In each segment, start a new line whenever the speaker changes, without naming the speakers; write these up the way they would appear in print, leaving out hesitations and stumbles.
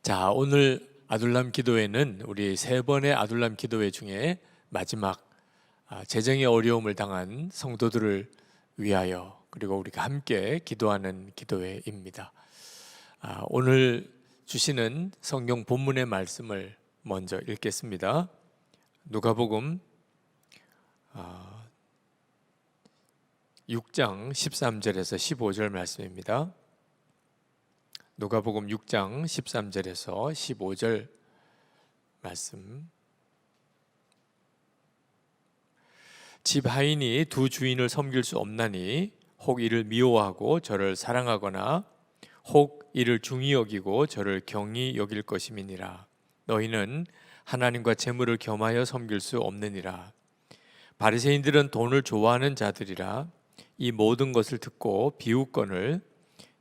자, 오늘 아둘람 기도회는 우리 세 번의 아둘람 기도회 중에 마지막 재정의 어려움을 당한 성도들을 위하여 그리고 우리가 함께 기도하는 기도회입니다. 오늘 주시는 성경 본문의 말씀을 먼저 읽겠습니다. 누가복음 6장 13절에서 15절 말씀입니다. 누가복음 6장 13절에서 15절 말씀. 집 하인이 두 주인을 섬길 수 없나니 혹 이를 미워하고 저를 사랑하거나 혹 이를 중히 여기고 저를 경히 여길 것임이니라. 너희는 하나님과 재물을 겸하여 섬길 수 없느니라. 바리새인들은 돈을 좋아하는 자들이라. 이 모든 것을 듣고 비웃거늘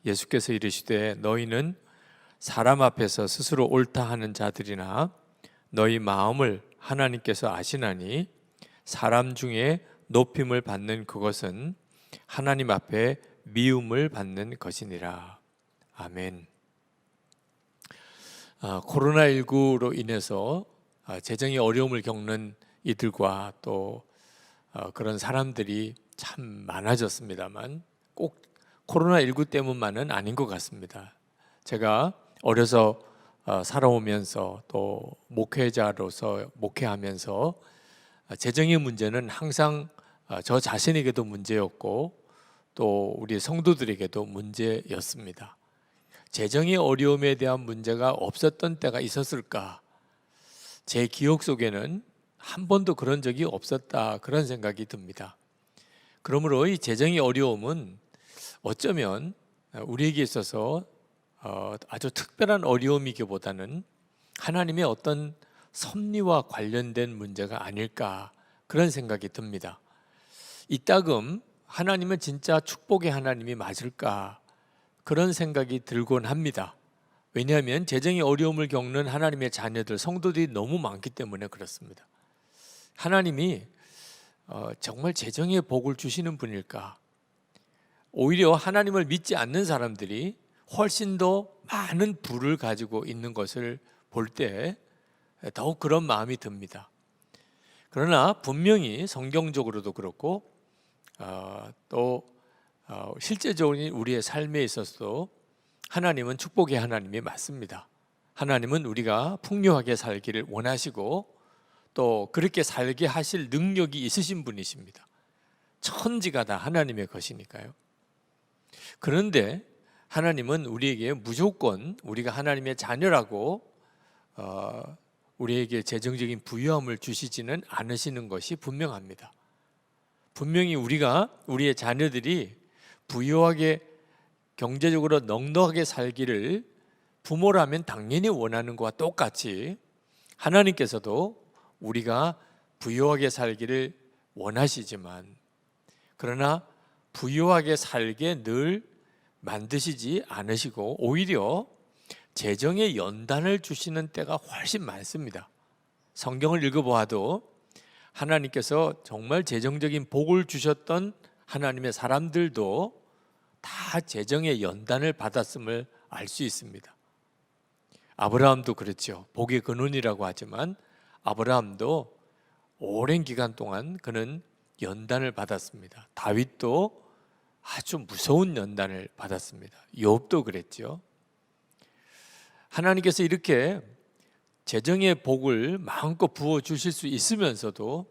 예수께서 이르시되 너희는 사람 앞에서 스스로 옳다 하는 자들이나 너희 마음을 하나님께서 아시나니 사람 중에 높임을 받는 그것은 하나님 앞에 미움을 받는 것이니라. 아멘. 코로나19로 인해서 재정의 어려움을 겪는 이들과 또 그런 사람들이 참 많아졌습니다만 꼭 코로나19 때문만은 아닌 것 같습니다. 제가 어려서 살아오면서 또 목회자로서 목회하면서 재정의 문제는 항상 저 자신에게도 문제였고 또 우리 성도들에게도 문제였습니다. 재정의 어려움에 대한 문제가 없었던 때가 있었을까? 제 기억 속에는 한 번도 그런 적이 없었다, 그런 생각이 듭니다. 그러므로 이 재정의 어려움은 어쩌면 우리에게 있어서 아주 특별한 어려움이기보다는 하나님의 어떤 섭리와 관련된 문제가 아닐까, 그런 생각이 듭니다. 이따금 하나님은 진짜 축복의 하나님이 맞을까, 그런 생각이 들곤 합니다. 왜냐하면 재정의 어려움을 겪는 하나님의 자녀들, 성도들이 너무 많기 때문에 그렇습니다. 하나님이 정말 재정의 복을 주시는 분일까? 오히려 하나님을 믿지 않는 사람들이 훨씬 더 많은 부를 가지고 있는 것을 볼 때 더욱 그런 마음이 듭니다. 그러나 분명히 성경적으로도 그렇고 또 실제적으로 우리의 삶에 있어서도 하나님은 축복의 하나님이 맞습니다. 하나님은 우리가 풍요하게 살기를 원하시고 또 그렇게 살게 하실 능력이 있으신 분이십니다. 천지가 다 하나님의 것이니까요. 그런데 하나님은 우리에게 무조건 우리가 하나님의 자녀라고 우리에게 재정적인 부유함을 주시지는 않으시는 것이 분명합니다. 분명히 우리의 자녀들이 부유하게 경제적으로 넉넉하게 살기를 부모라면 당연히 원하는 것과 똑같이 하나님께서도 우리가 부유하게 살기를 원하시지만 그러나 부유하게 살게 늘 만드시지 않으시고 오히려 재정의 연단을 주시는 때가 훨씬 많습니다. 성경을 읽어보아도 하나님께서 정말 재정적인 복을 주셨던 하나님의 사람들도 다 재정의 연단을 받았음을 알 수 있습니다. 아브라함도 그렇죠. 복의 근원이라고 하지만 아브라함도 오랜 기간 동안 그는 연단을 받았습니다. 다윗도 아주 무서운 연단을 받았습니다. 욥도 그랬죠. 하나님께서 이렇게 재정의 복을 마음껏 부어주실 수 있으면서도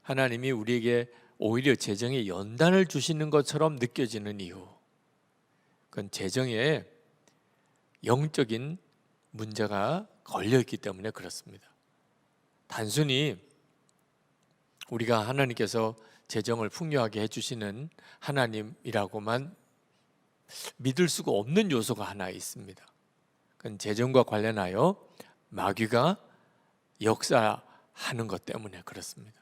하나님이 우리에게 오히려 재정의 연단을 주시는 것처럼 느껴지는 이유, 그건 재정에 영적인 문제가 걸려있기 때문에 그렇습니다. 단순히 우리가 하나님께서 재정을 풍요하게 해주시는 하나님이라고만 믿을 수가 없는 요소가 하나 있습니다. 그건 재정과 관련하여 마귀가 역사하는 것 때문에 그렇습니다.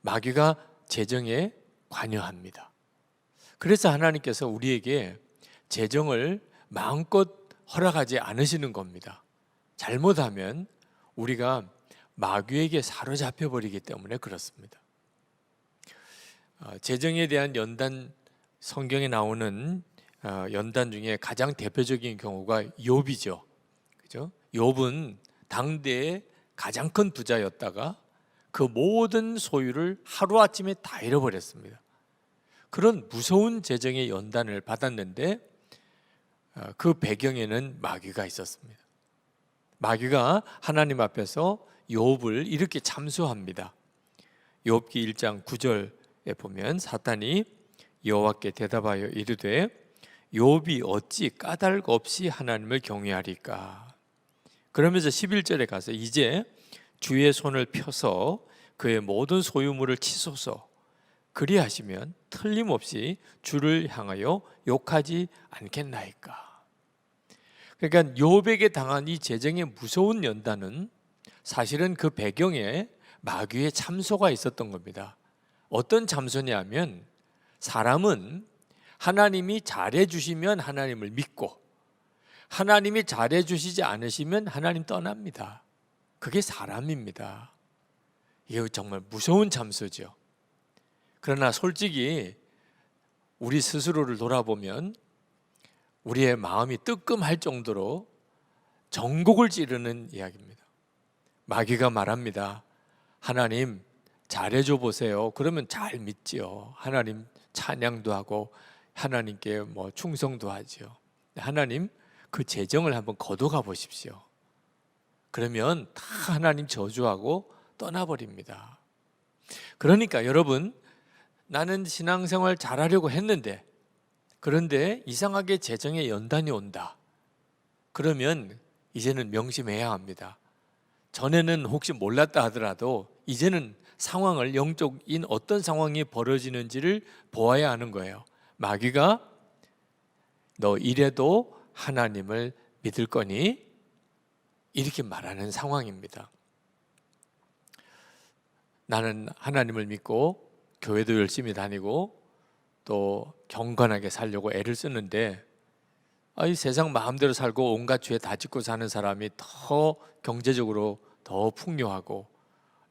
마귀가 재정에 관여합니다. 그래서 하나님께서 우리에게 재정을 마음껏 허락하지 않으시는 겁니다. 잘못하면 우리가 마귀에게 사로잡혀 버리기 때문에 그렇습니다. 재정에 대한 연단, 성경에 나오는 연단 중에 가장 대표적인 경우가 욥이죠. 그죠? 욥은 당대의 가장 큰 부자였다가 그 모든 소유를 하루아침에 다 잃어버렸습니다. 그런 무서운 재정의 연단을 받았는데 그 배경에는 마귀가 있었습니다. 마귀가 하나님 앞에서 욥을 이렇게 참수합니다. 욥기 1장 9절에 보면 사탄이 여호와께 대답하여 이르되 욥이 어찌 까닭 없이 하나님을 경외하리까. 그러면서 11절에 가서 이제 주의 손을 펴서 그의 모든 소유물을 치소서. 그리하시면 틀림없이 주를 향하여 욕하지 않겠나이까. 그러니까 욥에게 당한 이 재정의 무서운 연단은 사실은 그 배경에 마귀의 참소가 있었던 겁니다. 어떤 참소냐면 사람은 하나님이 잘해 주시면 하나님을 믿고 하나님이 잘해 주시지 않으시면 하나님 떠납니다. 그게 사람입니다. 이게 정말 무서운 참소죠. 그러나 솔직히 우리 스스로를 돌아보면 우리의 마음이 뜨끔할 정도로 전곡을 찌르는 이야기입니다. 마귀가 말합니다. 하나님 잘해줘 보세요. 그러면 잘 믿지요. 하나님 찬양도 하고 하나님께 충성도 하죠. 하나님 그 재정을 한번 거둬가 보십시오. 그러면 다 하나님 저주하고 떠나버립니다. 그러니까 여러분, 나는 신앙생활 잘하려고 했는데 그런데 이상하게 재정에 연단이 온다. 그러면 이제는 명심해야 합니다. 전에는 혹시 몰랐다 하더라도 이제는 상황을, 영적인 어떤 상황이 벌어지는지를 보아야 하는 거예요. 마귀가 너 이래도 하나님을 믿을 거니? 이렇게 말하는 상황입니다. 나는 하나님을 믿고 교회도 열심히 다니고 또 경건하게 살려고 애를 쓰는데 이 세상 마음대로 살고 온갖 죄 다 짓고 사는 사람이 더 경제적으로 더 풍요하고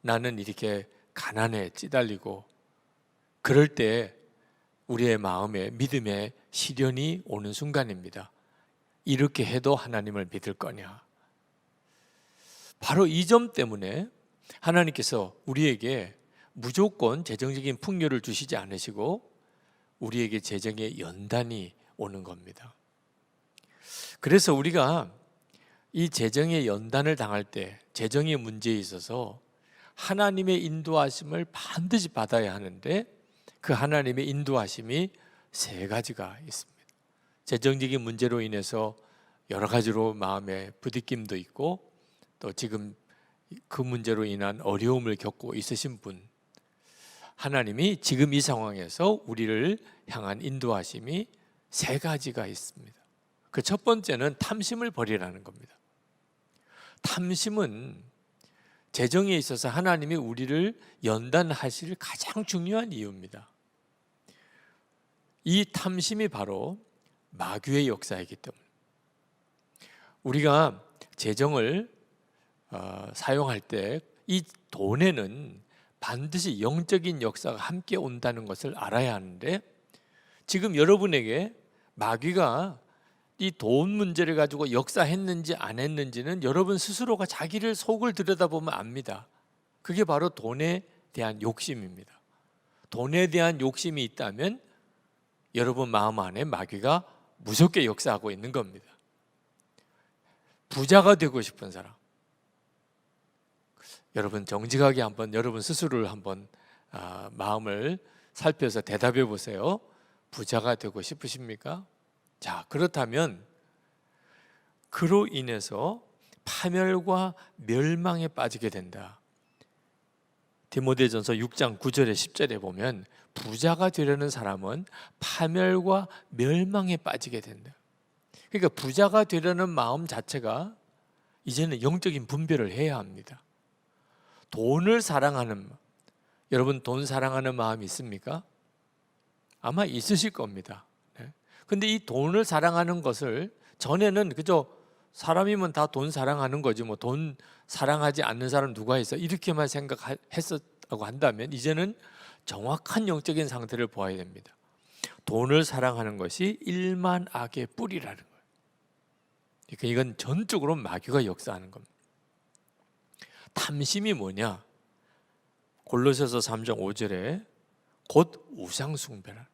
나는 이렇게 가난에 찌달리고, 그럴 때 우리의 마음에 믿음의 시련이 오는 순간입니다. 이렇게 해도 하나님을 믿을 거냐? 바로 이 점 때문에 하나님께서 우리에게 무조건 재정적인 풍요를 주시지 않으시고 우리에게 재정의 연단이 오는 겁니다. 그래서 우리가 이 재정의 연단을 당할 때 재정의 문제에 있어서 하나님의 인도하심을 반드시 받아야 하는데 그 하나님의 인도하심이 세 가지가 있습니다. 재정적인 문제로 인해서 여러 가지로 마음에 부딪힘도 있고 또 지금 그 문제로 인한 어려움을 겪고 있으신 분, 하나님이 지금 이 상황에서 우리를 향한 인도하심이 세 가지가 있습니다. 그 첫 번째는 탐심을 버리라는 겁니다. 탐심은 재정에 있어서 하나님이 우리를 연단하실 가장 중요한 이유입니다. 이 탐심이 바로 마귀의 역사이기 때문에 우리가 재정을 사용할 때 이 돈에는 반드시 영적인 역사가 함께 온다는 것을 알아야 하는데 지금 여러분에게 마귀가 이 돈 문제를 가지고 역사했는지 안 했는지는 여러분 스스로가 자기를 속을 들여다보면 압니다. 그게 바로 돈에 대한 욕심입니다. 돈에 대한 욕심이 있다면 여러분 마음 안에 마귀가 무섭게 역사하고 있는 겁니다. 부자가 되고 싶은 사람, 여러분 정직하게 한번 여러분 스스로를 한번 마음을 살펴서 대답해 보세요. 부자가 되고 싶으십니까? 자, 그렇다면 그로 인해서 파멸과 멸망에 빠지게 된다. 디모데전서 6장 9절에 10절에 보면 부자가 되려는 사람은 파멸과 멸망에 빠지게 된다. 그러니까 부자가 되려는 마음 자체가 이제는 영적인 분별을 해야 합니다. 돈을 사랑하는, 여러분 돈 사랑하는 마음이 있습니까? 아마 있으실 겁니다. 근데 이 돈을 사랑하는 것을 전에는 그저 사람이면 다 돈 사랑하는 거지 뭐 돈 사랑하지 않는 사람 누가 있어 이렇게만 생각했었다고 한다면 이제는 정확한 영적인 상태를 보아야 됩니다. 돈을 사랑하는 것이 일만 악의 뿌리라는 거예요. 그러니까 이건 전적으로 마귀가 역사하는 겁니다. 탐심이 뭐냐? 골로새서 3장 5절에 곧 우상 숭배라.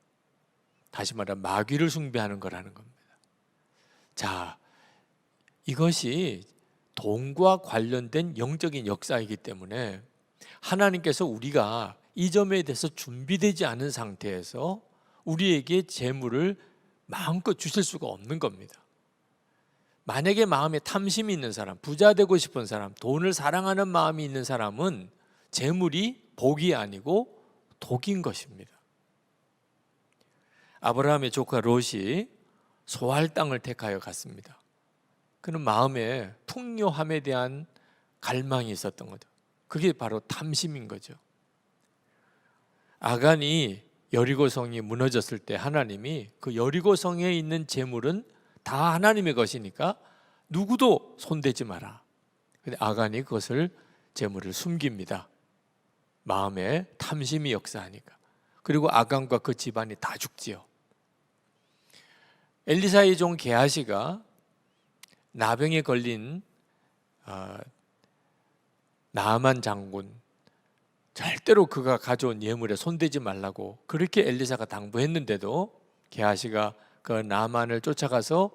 다시 말해 마귀를 숭배하는 거라는 겁니다. 자, 이것이 돈과 관련된 영적인 역사이기 때문에 하나님께서 우리가 이 점에 대해서 준비되지 않은 상태에서 우리에게 재물을 마음껏 주실 수가 없는 겁니다. 만약에 마음에 탐심이 있는 사람, 부자 되고 싶은 사람, 돈을 사랑하는 마음이 있는 사람은 재물이 복이 아니고 독인 것입니다. 아브라함의 조카 롯이 소할 땅을 택하여 갔습니다. 그는 마음에 풍요함에 대한 갈망이 있었던 거죠. 그게 바로 탐심인 거죠. 아간이 여리고성이 무너졌을 때 하나님이 그 여리고성에 있는 재물은 다 하나님의 것이니까 누구도 손대지 마라. 근데 아간이 그것을 재물을 숨깁니다. 마음에 탐심이 역사하니까. 그리고 아간과 그 집안이 다 죽지요. 엘리사의 종 게하시가 나병에 걸린 나아만 장군, 절대로 그가 가져온 예물에 손대지 말라고 그렇게 엘리사가 당부했는데도 게하시가 그 나아만을 쫓아가서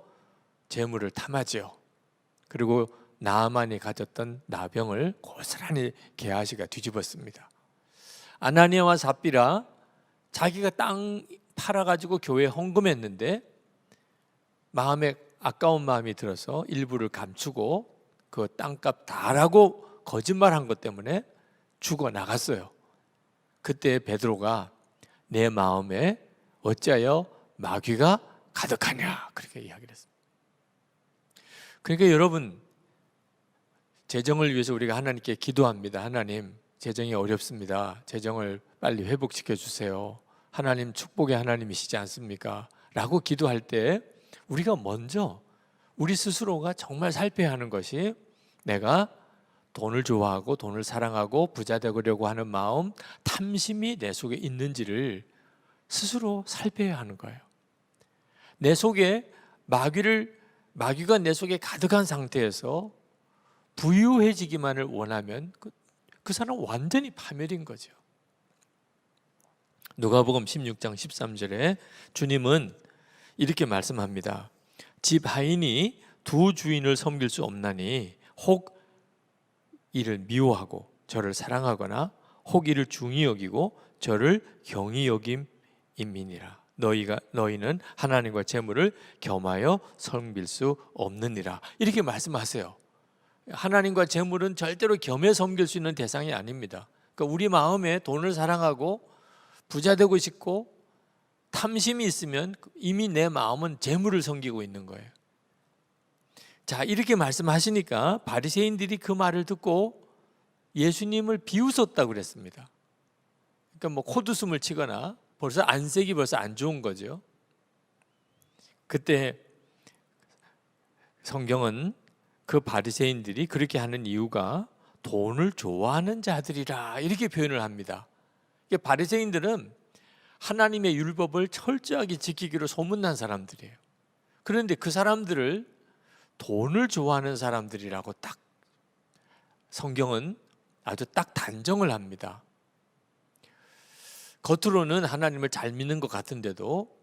재물을 탐하지요. 그리고 나아만이 가졌던 나병을 고스란히 게하시가 뒤집었습니다. 아나니아와 삽비라 자기가 땅 팔아가지고 교회에 헌금했는데 마음에 아까운 마음이 들어서 일부를 감추고 그 땅값 다라고 거짓말한 것 때문에 죽어 나갔어요. 그때 베드로가 내 마음에 어찌하여 마귀가 가득하냐 그렇게 이야기를 했습니다. 그러니까 여러분, 재정을 위해서 우리가 하나님께 기도합니다. 하나님, 재정이 어렵습니다. 재정을 빨리 회복시켜 주세요. 하나님 축복의 하나님이시지 않습니까? 라고 기도할 때 우리가 먼저 우리 스스로가 정말 살펴야 하는 것이 내가 돈을 좋아하고 돈을 사랑하고 부자 되려고 하는 마음, 탐심이 내 속에 있는지를 스스로 살펴야 하는 거예요. 내 속에 마귀가 내 속에 가득한 상태에서 부유해지기만을 원하면 그 사람은 완전히 파멸인 거죠. 누가복음 16장 13절에 주님은 이렇게 말씀합니다. 집 하인이 두 주인을 섬길 수 없나니 혹 이를 미워하고 저를 사랑하거나 혹 이를 중히 여기고 저를 경히 여김이니라. 너희는 하나님과 재물을 겸하여 섬길 수 없느니라. 이렇게 말씀하세요. 하나님과 재물은 절대로 겸해 섬길 수 있는 대상이 아닙니다. 그러니까 우리 마음에 돈을 사랑하고 부자 되고 싶고 탐심이 있으면 이미 내 마음은 재물을 섬기고 있는 거예요. 자, 이렇게 말씀하시니까 바리새인들이 그 말을 듣고 예수님을 비웃었다고 그랬습니다. 그러니까 뭐 콧웃음을 치거나 벌써 안색이 벌써 안 좋은 거죠. 그때 성경은 그 바리새인들이 그렇게 하는 이유가 돈을 좋아하는 자들이라 이렇게 표현을 합니다. 바리새인들은 하나님의 율법을 철저하게 지키기로 소문난 사람들이에요. 그런데 그 사람들을 돈을 좋아하는 사람들이라고 딱 성경은 아주 딱 단정을 합니다. 겉으로는 하나님을 잘 믿는 것 같은데도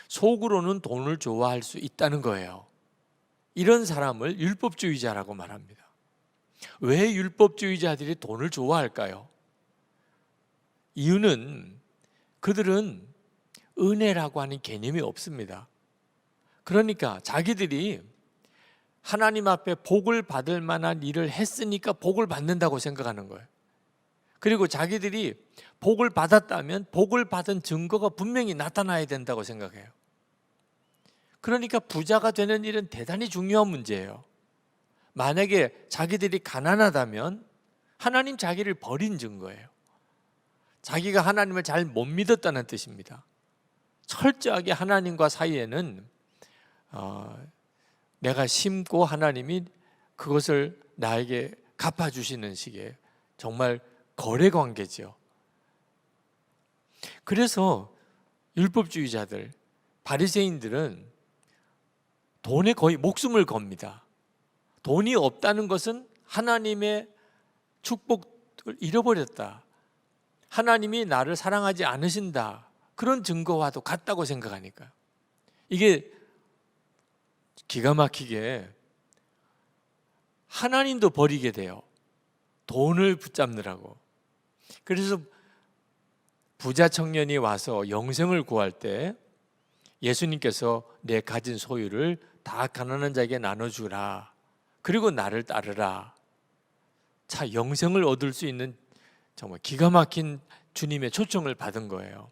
속으로는 돈을 좋아할 수 있다는 거예요. 이런 사람을 율법주의자라고 말합니다. 왜 율법주의자들이 돈을 좋아할까요? 이유는 그들은 은혜라고 하는 개념이 없습니다. 그러니까 자기들이 하나님 앞에 복을 받을 만한 일을 했으니까 복을 받는다고 생각하는 거예요. 그리고 자기들이 복을 받았다면 복을 받은 증거가 분명히 나타나야 된다고 생각해요. 그러니까 부자가 되는 일은 대단히 중요한 문제예요. 만약에 자기들이 가난하다면 하나님 자기를 버린 증거예요. 자기가 하나님을 잘 못 믿었다는 뜻입니다. 철저하게 하나님과 사이에는 내가 심고 하나님이 그것을 나에게 갚아주시는 식의 정말 거래 관계죠. 그래서 율법주의자들, 바리새인들은 돈에 거의 목숨을 겁니다. 돈이 없다는 것은 하나님의 축복을 잃어버렸다, 하나님이 나를 사랑하지 않으신다, 그런 증거와도 같다고 생각하니까 이게 기가 막히게 하나님도 버리게 돼요. 돈을 붙잡느라고. 그래서 부자 청년이 와서 영생을 구할 때 예수님께서 내 가진 소유를 다 가난한 자에게 나눠주라, 그리고 나를 따르라. 자, 영생을 얻을 수 있는 정말 기가 막힌 주님의 초청을 받은 거예요.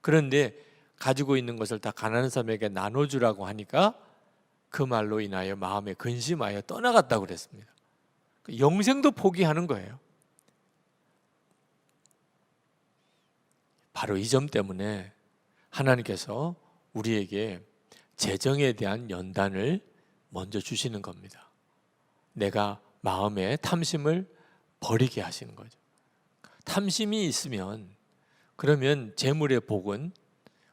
그런데 가지고 있는 것을 다 가난한 사람에게 나눠주라고 하니까 그 말로 인하여 마음에 근심하여 떠나갔다고 그랬습니다. 영생도 포기하는 거예요. 바로 이 점 때문에 하나님께서 우리에게 재정에 대한 연단을 먼저 주시는 겁니다. 내가 마음의 탐심을 버리게 하시는 거죠. 탐심이 있으면 그러면 재물의 복은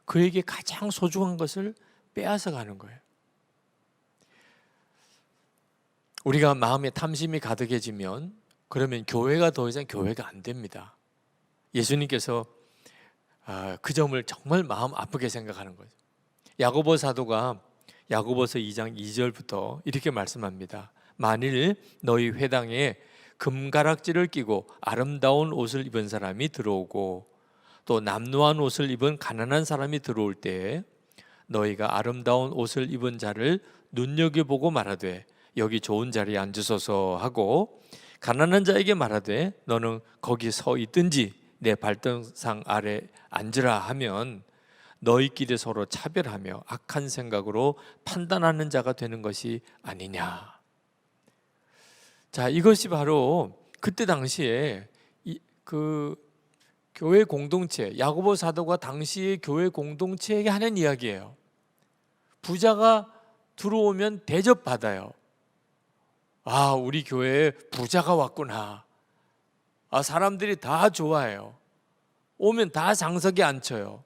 그에게 가장 소중한 것을 빼앗아 가는 거예요. 우리가 마음에 탐심이 가득해지면 그러면 교회가 더 이상 교회가 안 됩니다. 예수님께서 그 점을 정말 마음 아프게 생각하는 거죠. 야고보 사도가 야고보서 2장 2절부터 이렇게 말씀합니다. 만일 너희 회당에 금가락지를 끼고 아름다운 옷을 입은 사람이 들어오고 또 남루한 옷을 입은 가난한 사람이 들어올 때에 너희가 아름다운 옷을 입은 자를 눈여겨보고 말하되 여기 좋은 자리에 앉으소서 하고 가난한 자에게 말하되 너는 거기 서 있든지 내 발등상 아래 앉으라 하면 너희끼리 서로 차별하며 악한 생각으로 판단하는 자가 되는 것이 아니냐. 자, 이것이 바로 그때 당시에 그 교회 공동체, 야고보 사도가 당시의 교회 공동체에게 하는 이야기예요. 부자가 들어오면 대접받아요. 아, 우리 교회에 부자가 왔구나. 아, 사람들이 다 좋아해요. 오면 다 장석에 앉혀요.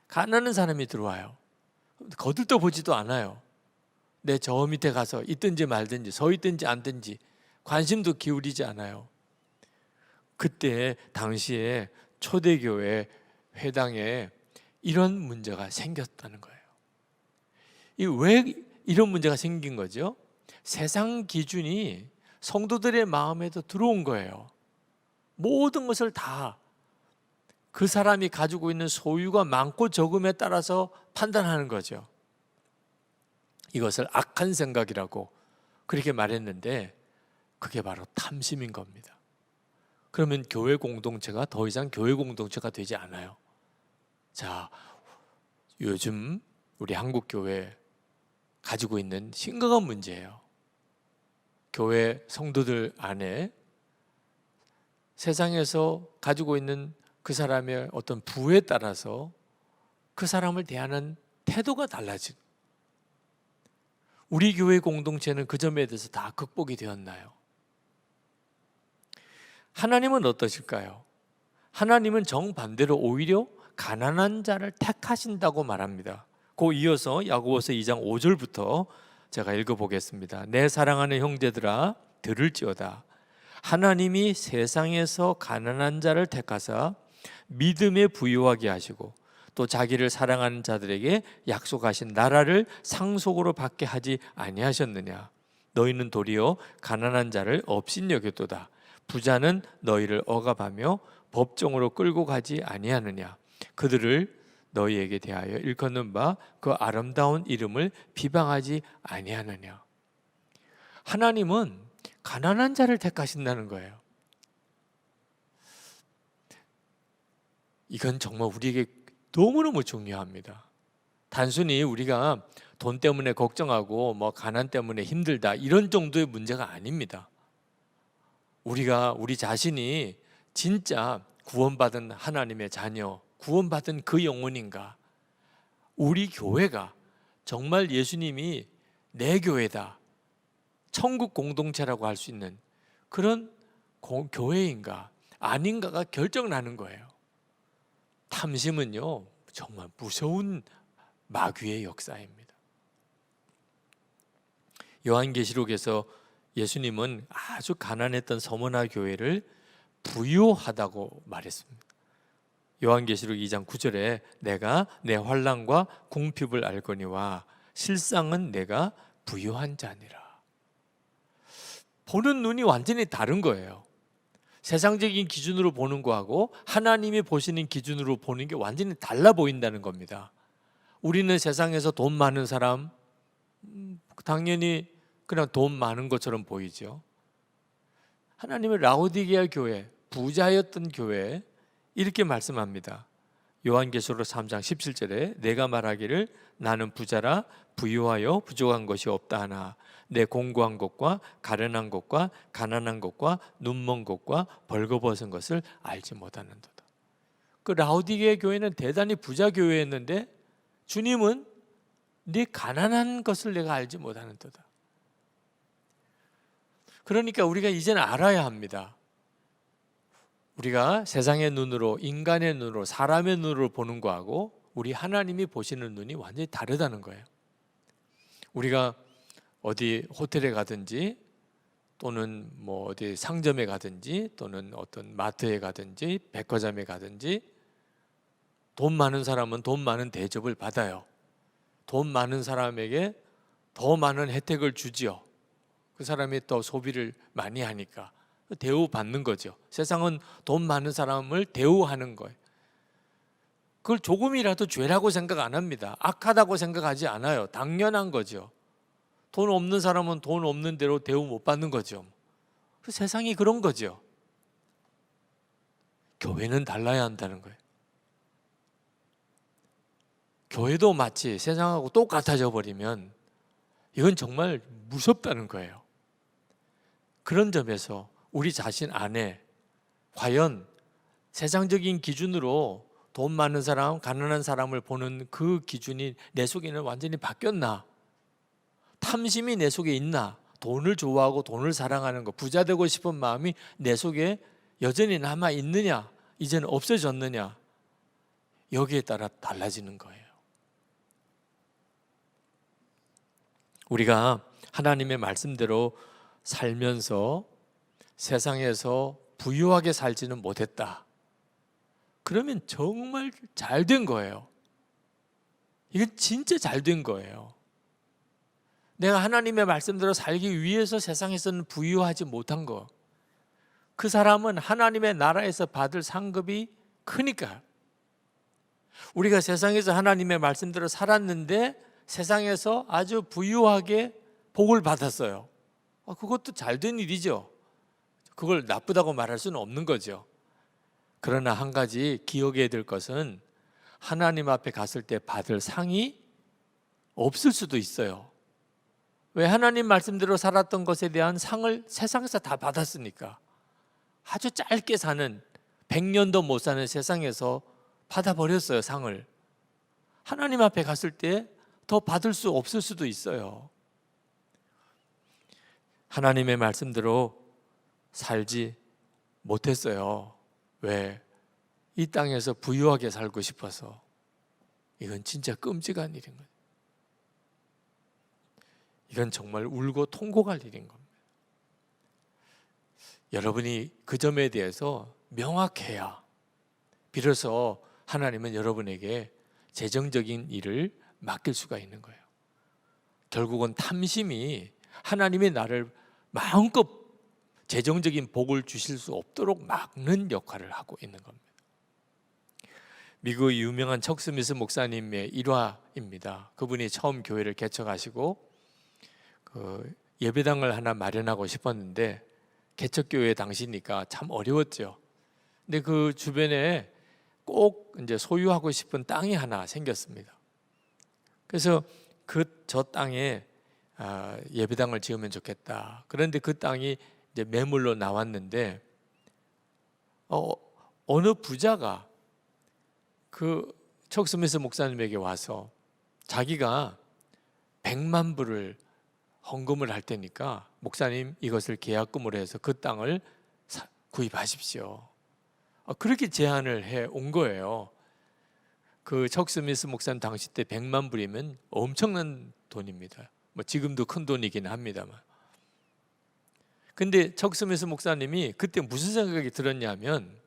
가난한 사람이 들어와요. 거들떠보지도 않아요. 내 저 밑에 가서 있든지 말든지 서 있든지 앉든지 관심도 기울이지 않아요. 그때 당시에 초대교회 회당에 이런 문제가 생겼다는 거예요. 왜 이런 문제가 생긴 거죠? 세상 기준이 성도들의 마음에도 들어온 거예요. 모든 것을 다 그 사람이 가지고 있는 소유가 많고 적음에 따라서 판단하는 거죠. 이것을 악한 생각이라고 그렇게 말했는데 그게 바로 탐심인 겁니다. 그러면 교회 공동체가 더 이상 교회 공동체가 되지 않아요. 자, 요즘 우리 한국 교회 가지고 있는 심각한 문제예요. 교회 성도들 안에 세상에서 가지고 있는 그 사람의 어떤 부에 따라서 그 사람을 대하는 태도가 달라진, 우리 교회 공동체는 그 점에 대해서 다 극복이 되었나요? 하나님은 어떠실까요? 하나님은 정반대로 오히려 가난한 자를 택하신다고 말합니다. 그 이어서 야고보서 2장 5절부터 제가 읽어보겠습니다. 내 사랑하는 형제들아 들을지어다. 하나님이 세상에서 가난한 자를 택하사 믿음에 부유하게 하시고 또 자기를 사랑하는 자들에게 약속하신 나라를 상속으로 받게 하지 아니하셨느냐. 너희는 도리어 가난한 자를 업신여겼도다. 부자는 너희를 억압하며 법정으로 끌고 가지 아니하느냐. 그들을 너희에게 대하여 일컫는 바 그 아름다운 이름을 비방하지 아니하느냐. 하나님은 가난한 자를 택하신다는 거예요. 이건 정말 우리에게 너무너무 중요합니다. 단순히 우리가 돈 때문에 걱정하고 가난 때문에 힘들다 이런 정도의 문제가 아닙니다. 우리가 우리 자신이 진짜 구원받은 하나님의 자녀, 구원받은 그 영혼인가, 우리 교회가 정말 예수님이 내 교회다, 천국 공동체라고 할 수 있는 그런 교회인가 아닌가가 결정나는 거예요. 탐심은요 정말 무서운 마귀의 역사입니다. 요한계시록에서 예수님은 아주 가난했던 서머나 교회를 부유하다고 말했습니다. 요한계시록 2장 9절에 내가 내 환난과 궁핍을 알거니와 실상은 내가 부유한 자니라. 보는 눈이 완전히 다른 거예요. 세상적인 기준으로 보는 거하고 하나님이 보시는 기준으로 보는 게 완전히 달라 보인다는 겁니다. 우리는 세상에서 돈 많은 사람, 당연히 그냥 돈 많은 것처럼 보이죠. 하나님은 라오디게아 교회, 부자였던 교회 이렇게 말씀합니다. 요한계시록 3장 17절에 내가 말하기를 나는 부자라 부유하여 부족한 것이 없다 하나 내 공고한 것과 가련한 것과 가난한 것과 눈먼 것과 벌거벗은 것을 알지 못하는도다. 그 라오디게아 교회는 대단히 부자 교회였는데 주님은 네 가난한 것을 내가 알지 못하는도다. 그러니까 우리가 이제는 알아야 합니다. 우리가 세상의 눈으로, 인간의 눈으로, 사람의 눈으로 보는 거하고 우리 하나님이 보시는 눈이 완전히 다르다는 거예요. 우리가 어디 호텔에 가든지 또는 뭐 어디 상점에 가든지 또는 어떤 마트에 가든지 백화점에 가든지 돈 많은 사람은 돈 많은 대접을 받아요. 돈 많은 사람에게 더 많은 혜택을 주지요. 그 사람이 더 소비를 많이 하니까 대우받는 거죠. 세상은 돈 많은 사람을 대우하는 거예요. 그걸 조금이라도 죄라고 생각 안 합니다. 악하다고 생각하지 않아요. 당연한 거죠. 돈 없는 사람은 돈 없는 대로 대우 못 받는 거죠. 그 세상이 그런 거죠. 교회는 달라야 한다는 거예요. 교회도 마치 세상하고 똑같아져 버리면 이건 정말 무섭다는 거예요. 그런 점에서 우리 자신 안에 과연 세상적인 기준으로 돈 많은 사람, 가난한 사람을 보는 그 기준이 내 속에는 완전히 바뀌었나? 탐심이 내 속에 있나? 돈을 좋아하고 돈을 사랑하는 것, 부자 되고 싶은 마음이 내 속에 여전히 남아 있느냐? 이제는 없어졌느냐? 여기에 따라 달라지는 거예요. 우리가 하나님의 말씀대로 살면서 세상에서 부유하게 살지는 못했다. 그러면 정말 잘 된 거예요. 이건 진짜 잘 된 거예요. 내가 하나님의 말씀대로 살기 위해서 세상에서는 부유하지 못한 거. 그 사람은 하나님의 나라에서 받을 상급이 크니까. 우리가 세상에서 하나님의 말씀대로 살았는데 세상에서 아주 부유하게 복을 받았어요. 그것도 잘된 일이죠. 그걸 나쁘다고 말할 수는 없는 거죠. 그러나 한 가지 기억해야 될 것은 하나님 앞에 갔을 때 받을 상이 없을 수도 있어요. 왜? 하나님 말씀대로 살았던 것에 대한 상을 세상에서 다 받았으니까. 아주 짧게 사는 100년도 못 사는 세상에서 받아버렸어요, 상을. 하나님 앞에 갔을 때 더 받을 수 없을 수도 있어요. 하나님의 말씀대로 살지 못했어요. 왜? 이 땅에서 부유하게 살고 싶어서. 이건 진짜 끔찍한 일인 거예요. 이건 정말 울고 통곡할 일인 겁니다. 여러분이 그 점에 대해서 명확해야 비로소 하나님은 여러분에게 재정적인 일을 맡길 수가 있는 거예요. 결국은 탐심이 하나님의 나를 마음껏 재정적인 복을 주실 수 없도록 막는 역할을 하고 있는 겁니다. 미국의 유명한 척 스미스 목사님의 일화입니다. 그분이 처음 교회를 개척하시고 예배당을 하나 마련하고 싶었는데 개척교회 당시니까 참 어려웠죠. 근데 그 주변에 꼭 이제 소유하고 싶은 땅이 하나 생겼습니다. 그래서 저 땅에 예배당을 지으면 좋겠다. 그런데 그 땅이 이제 매물로 나왔는데 어느 부자가 그 척 스미스 목사님에게 와서 자기가 100만 불을 헌금을 할 테니까 목사님 이것을 계약금으로 해서 그 땅을 구입하십시오. 그렇게 제안을 해 온 거예요. 그 척 스미스 목사님 당시 때 100만 불이면 엄청난 돈입니다. 뭐 지금도 큰 돈이긴 합니다만. 근데 척스미스 목사님이 그때 무슨 생각이 들었냐면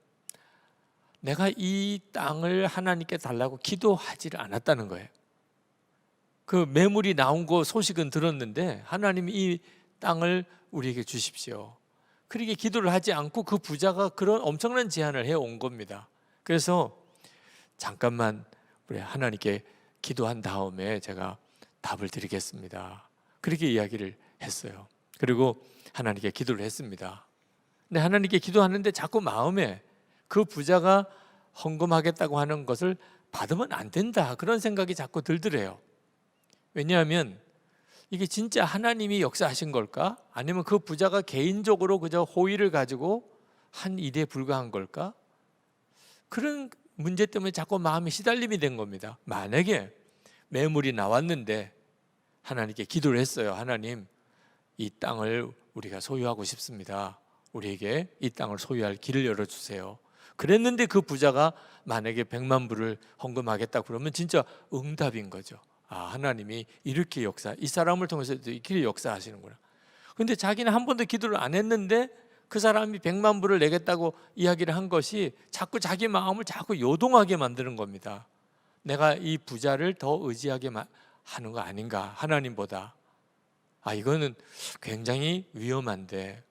내가 이 땅을 하나님께 달라고 기도하지를 않았다는 거예요. 그 매물이 나온 거 소식은 들었는데 하나님이 이 땅을 우리에게 주십시오. 그렇게 기도를 하지 않고 그 부자가 그런 엄청난 제안을 해온 겁니다. 그래서 잠깐만 우리 하나님께 기도한 다음에 제가 답을 드리겠습니다. 그렇게 이야기를 했어요. 그리고 하나님께 기도를 했습니다. 근데 하나님께 기도하는데 자꾸 마음에 그 부자가 헌금하겠다고 하는 것을 받으면 안 된다 그런 생각이 자꾸 들더래요. 왜냐하면 이게 진짜 하나님이 역사하신 걸까? 아니면 그 부자가 개인적으로 그저 호의를 가지고 한 일에 불과한 걸까? 그런 문제 때문에 자꾸 마음이 시달림이 된 겁니다. 만약에 매물이 나왔는데 하나님께 기도를 했어요. 하나님, 이 땅을 우리가 소유하고 싶습니다. 우리에게 이 땅을 소유할 길을 열어주세요. 그랬는데 그 부자가 만약에 100만 불을 헌금하겠다 그러면 진짜 응답인 거죠. 아, 하나님이 이렇게 이 사람을 통해서 이렇게 역사하시는구나. 근데 자기는 한 번도 기도를 안 했는데 그 사람이 100만 불을 내겠다고 이야기를 한 것이 자꾸 자기 마음을 자꾸 요동하게 만드는 겁니다. 내가 이 부자를 더 의지하게 하는 거 아닌가, 하나님보다. 아, 이거는 굉장히 위험한데,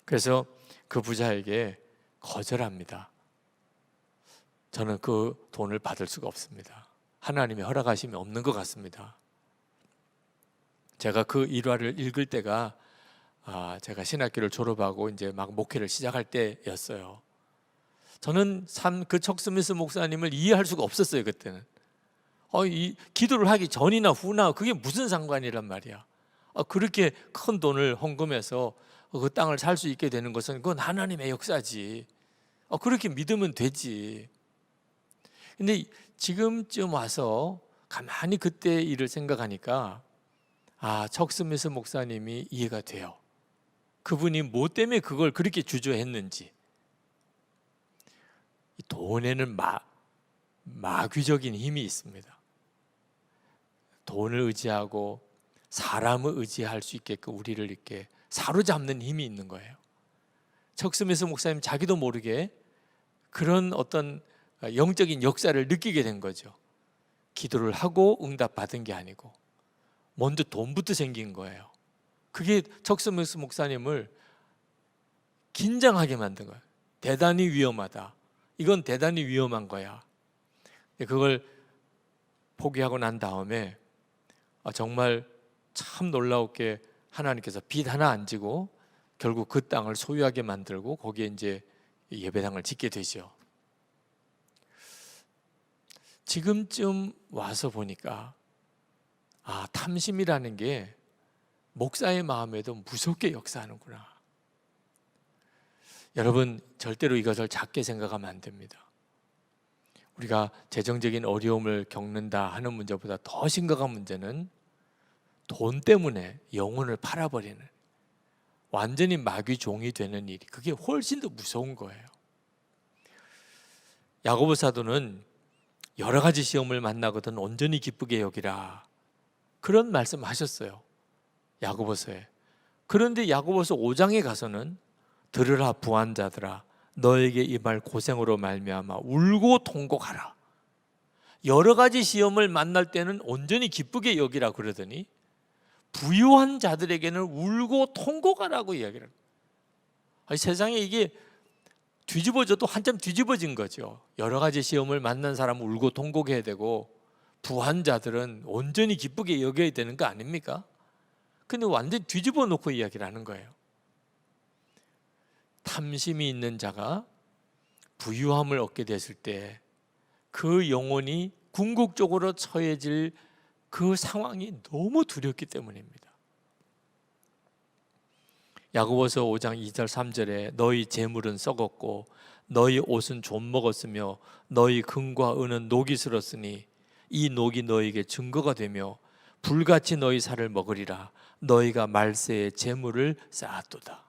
그래서 그 부자에게 거절합니다. 저는 그 돈을 받을 수가 없습니다. 하나님의 허락하심이 없는 것 같습니다. 제가 그 일화를 읽을 때가 제가 신학교를 졸업하고 이제 막 목회를 시작할 때였어요. 저는 그 척스미스 목사님을 이해할 수가 없었어요. 그때는 이 기도를 하기 전이나 후나 그게 무슨 상관이란 말이야. 그렇게 큰 돈을 헌금해서 그 땅을 살 수 있게 되는 것은 그건 하나님의 역사지. 그렇게 믿으면 되지. 근데 지금쯤 와서 가만히 그때 일을 생각하니까 척스미스 목사님이 이해가 돼요. 그분이 뭐 때문에 그걸 그렇게 주저했는지. 돈에는 마귀적인 힘이 있습니다. 돈을 의지하고 사람을 의지할 수 있게끔 우리를 이렇게 사로잡는 힘이 있는 거예요. 척스미스 목사님 자기도 모르게 그런 어떤 영적인 역사를 느끼게 된 거죠. 기도를 하고 응답받은 게 아니고 먼저 돈부터 생긴 거예요. 그게 척스미스 목사님을 긴장하게 만든 거예요. 대단히 위험하다. 이건 대단히 위험한 거야. 그걸 포기하고 난 다음에 정말 참 놀라웠게 하나님께서 빚 하나 안 지고 결국 그 땅을 소유하게 만들고 거기에 이제 예배당을 짓게 되죠. 지금쯤 와서 보니까 탐심이라는 게 목사의 마음에도 무섭게 역사하는구나. 여러분, 절대로 이것을 작게 생각하면 안 됩니다. 우리가 재정적인 어려움을 겪는다 하는 문제보다 더 심각한 문제는 돈 때문에 영혼을 팔아버리는, 완전히 마귀 종이 되는 일이, 그게 훨씬 더 무서운 거예요. 야고보 사도는 여러 가지 시험을 만나거든 온전히 기쁘게 여기라, 그런 말씀하셨어요. 야고보서에. 그런데 야고보서 5장에 가서는 들으라 부한자들아, 너에게 임할 고생으로 말미암아 울고 통곡하라. 여러 가지 시험을 만날 때는 온전히 기쁘게 여기라 그러더니 부유한 자들에게는 울고 통곡하라고 이야기를 합니다. 세상에 이게 뒤집어져도 한참 뒤집어진 거죠. 여러 가지 시험을 만난 사람은 울고 통곡해야 되고 부한 자들은 온전히 기쁘게 여겨야 되는 거 아닙니까? 근데 완전히 뒤집어 놓고 이야기를 하는 거예요. 탐심이 있는 자가 부유함을 얻게 됐을 때 그 영혼이 궁극적으로 처해질 그 상황이 너무 두렵기 때문입니다. 야고보서 5장 2절 3절에 너희 재물은 썩었고 너희 옷은 좀 먹었으며 너희 금과 은은 녹이 슬었으니 이 녹이 너희에게 증거가 되며 불같이 너희 살을 먹으리라. 너희가 말세에 재물을 쌓았도다.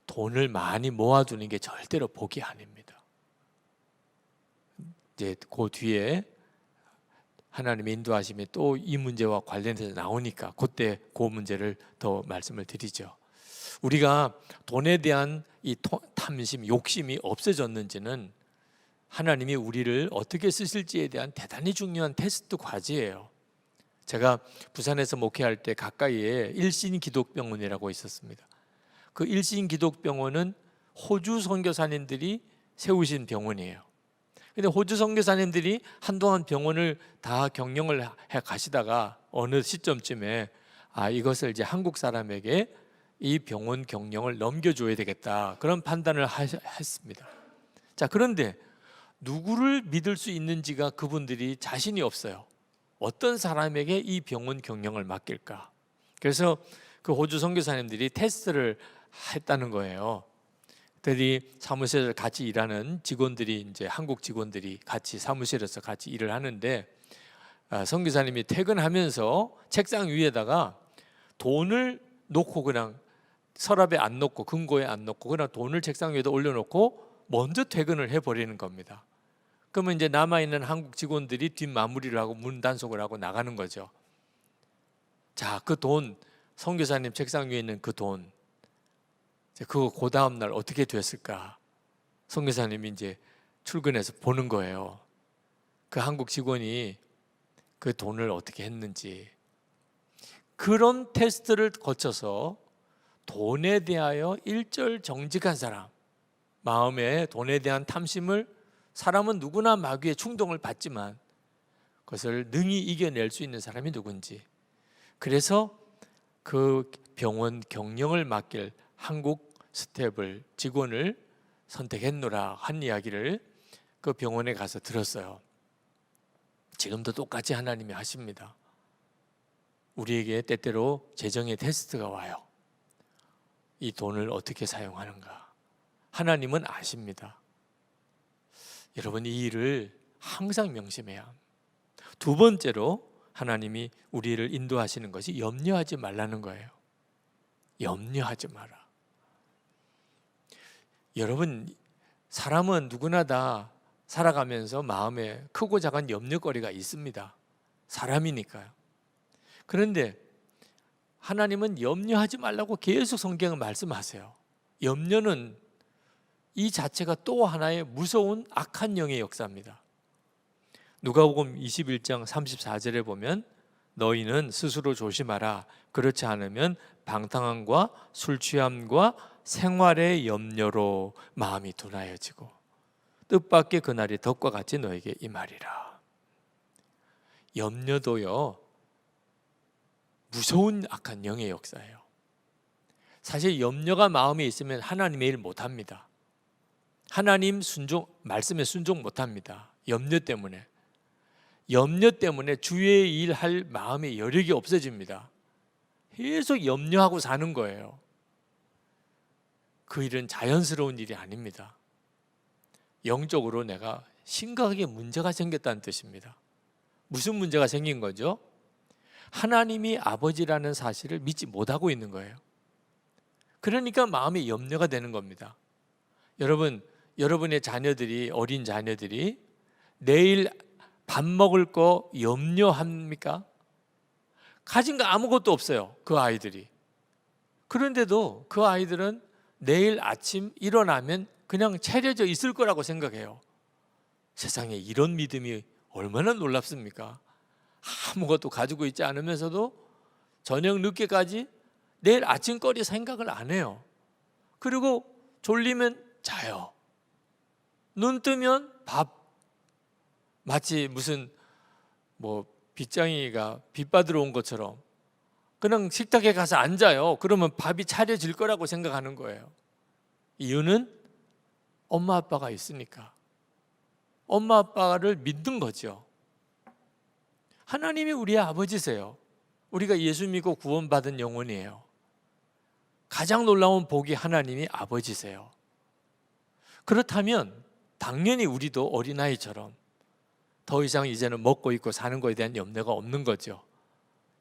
돈을 많이 모아두는 게 절대로 복이 아닙니다. 이제 그 뒤에 하나님의 인도하심이 또 이 문제와 관련해서 나오니까 그때 그 문제를 더 말씀을 드리죠. 우리가 돈에 대한 이 탐심, 욕심이 없어졌는지는 하나님이 우리를 어떻게 쓰실지에 대한 대단히 중요한 테스트 과제예요. 제가 부산에서 목회할 때 가까이에 일신기독병원이라고 있었습니다. 그 일신기독병원은 호주 선교사님들이 세우신 병원이에요. 근데 호주 선교사님들이 한동안 병원을 다 경영을 해 가시다가 어느 시점쯤에 이것을 이제 한국 사람에게 이 병원 경영을 넘겨줘야 되겠다, 그런 판단을 했습니다. 자, 그런데 누구를 믿을 수 있는지가 그분들이 자신이 없어요. 어떤 사람에게 이 병원 경영을 맡길까? 그래서 그 호주 선교사님들이 테스트를 했다는 거예요. 그들이 사무실에서 같이 일하는 직원들이, 이제 한국 직원들이 같이 사무실에서 같이 일을 하는데, 선교사님이 퇴근하면서 책상 위에다가 돈을 놓고, 그냥 서랍에 안 놓고 금고에 안 놓고 그냥 돈을 책상 위에다 올려놓고 먼저 퇴근을 해버리는 겁니다. 그러면 이제 남아있는 한국 직원들이 뒷마무리를 하고 문 단속을 하고 나가는 거죠. 자, 그 돈, 선교사님 책상 위에 있는 그 돈, 그거 그 다음 날 어떻게 됐을까? 선교사님이 이제 출근해서 보는 거예요. 그 한국 직원이 그 돈을 어떻게 했는지. 그런 테스트를 거쳐서 돈에 대하여 일절정직한 사람, 마음에 돈에 대한 탐심을, 사람은 누구나 마귀의 충동을 받지만 그것을 능히 이겨낼 수 있는 사람이 누군지, 그래서 그 병원 경영을 맡길 한국 스텝을, 직원을 선택했노라 한 이야기를 그 병원에 가서 들었어요. 지금도 똑같이 하나님이 하십니다. 우리에게 때때로 재정의 테스트가 와요. 이 돈을 어떻게 사용하는가 하나님은 아십니다. 여러분, 이 일을 항상 명심해야 합니다. 두 번째로 하나님이 우리를 인도하시는 것이 염려하지 말라는 거예요. 염려하지 마라. 여러분, 사람은 누구나 다 살아가면서 마음에 크고 작은 염려거리가 있습니다. 사람이니까요. 그런데 하나님은 염려하지 말라고 계속 성경을 말씀하세요. 염려는 이 자체가 또 하나의 무서운 악한 영의 역사입니다. 누가복음 21장 34절에 보면 너희는 스스로 조심하라. 그렇지 않으면 방탕함과 술 취함과 생활의 염려로 마음이 둔하여지고 뜻밖의 그날이 덕과 같이 너에게 임하리라. 염려도요, 무서운 악한 영의 역사예요. 사실 염려가 마음에 있으면 하나님의 일 못합니다. 하나님 말씀에 순종 못합니다. 염려 때문에 주의 일 할 마음의 여력이 없어집니다. 계속 염려하고 사는 거예요. 그 일은 자연스러운 일이 아닙니다. 영적으로 내가 심각하게 문제가 생겼다는 뜻입니다. 무슨 문제가 생긴 거죠? 하나님이 아버지라는 사실을 믿지 못하고 있는 거예요. 그러니까 마음에 염려가 되는 겁니다. 여러분의 자녀들이, 어린 자녀들이 내일 밥 먹을 거 염려합니까? 가진 거 아무것도 없어요, 그 아이들이. 그런데도 그 아이들은 내일 아침 일어나면 그냥 차려져 있을 거라고 생각해요. 세상에 이런 믿음이 얼마나 놀랍습니까? 아무것도 가지고 있지 않으면서도 저녁 늦게까지 내일 아침거리 생각을 안 해요. 그리고 졸리면 자요. 눈 뜨면 밥. 마치 무슨 빚쟁이가 빚 받으러 온 것처럼 그냥 식탁에 가서 앉아요. 그러면 밥이 차려질 거라고 생각하는 거예요. 이유는 엄마 아빠가 있으니까. 엄마 아빠를 믿는 거죠. 하나님이 우리의 아버지세요. 우리가 예수 믿고 구원받은 영혼이에요. 가장 놀라운 복이 하나님이 아버지세요. 그렇다면 당연히 우리도 어린아이처럼 더 이상 이제는 먹고 입고 사는 것에 대한 염려가 없는 거죠.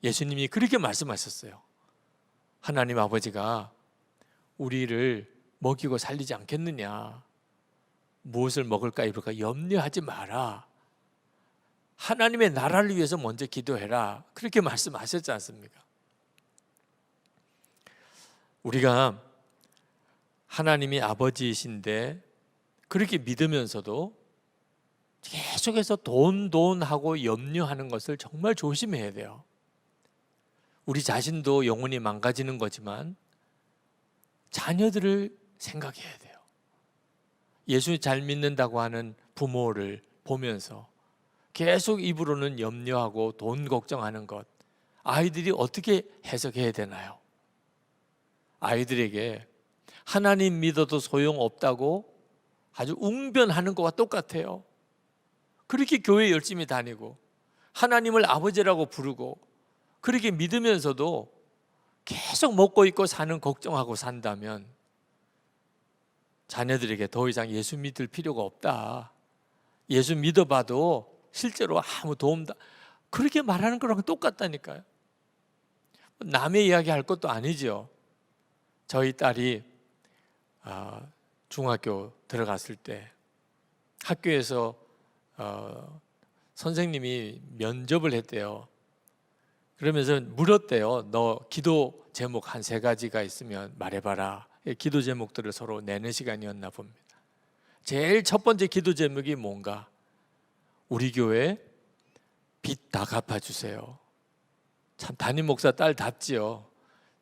예수님이 그렇게 말씀하셨어요. 하나님 아버지가 우리를 먹이고 살리지 않겠느냐, 무엇을 먹을까 입을까 염려하지 마라, 하나님의 나라를 위해서 먼저 기도해라, 그렇게 말씀하셨지 않습니까? 우리가 하나님이 아버지이신데 그렇게 믿으면서도 계속해서 돈 하고 염려하는 것을 정말 조심해야 돼요. 우리 자신도 영혼이 망가지는 거지만 자녀들을 생각해야 돼요. 예수 잘 믿는다고 하는 부모를 보면서 계속 입으로는 염려하고 돈 걱정하는 것, 아이들이 어떻게 해석해야 되나요? 아이들에게 하나님 믿어도 소용없다고 아주 웅변하는 것과 똑같아요. 그렇게 교회 열심히 다니고 하나님을 아버지라고 부르고 그렇게 믿으면서도 계속 먹고 있고 사는 걱정하고 산다면 자녀들에게 더 이상 예수 믿을 필요가 없다. 예수 믿어봐도 실제로 아무 도움도, 그렇게 말하는 거랑 똑같다니까요. 남의 이야기 할 것도 아니죠. 저희 딸이 중학교 들어갔을 때 학교에서 선생님이 면접을 했대요. 그러면서 물었대요. 너 기도 제목 한 3가지가 있으면 말해봐라. 기도 제목들을 서로 내는 시간이었나 봅니다. 제일 첫 번째 기도 제목이 뭔가? 우리 교회 빚 다 갚아주세요. 참 담임 목사 딸답지요.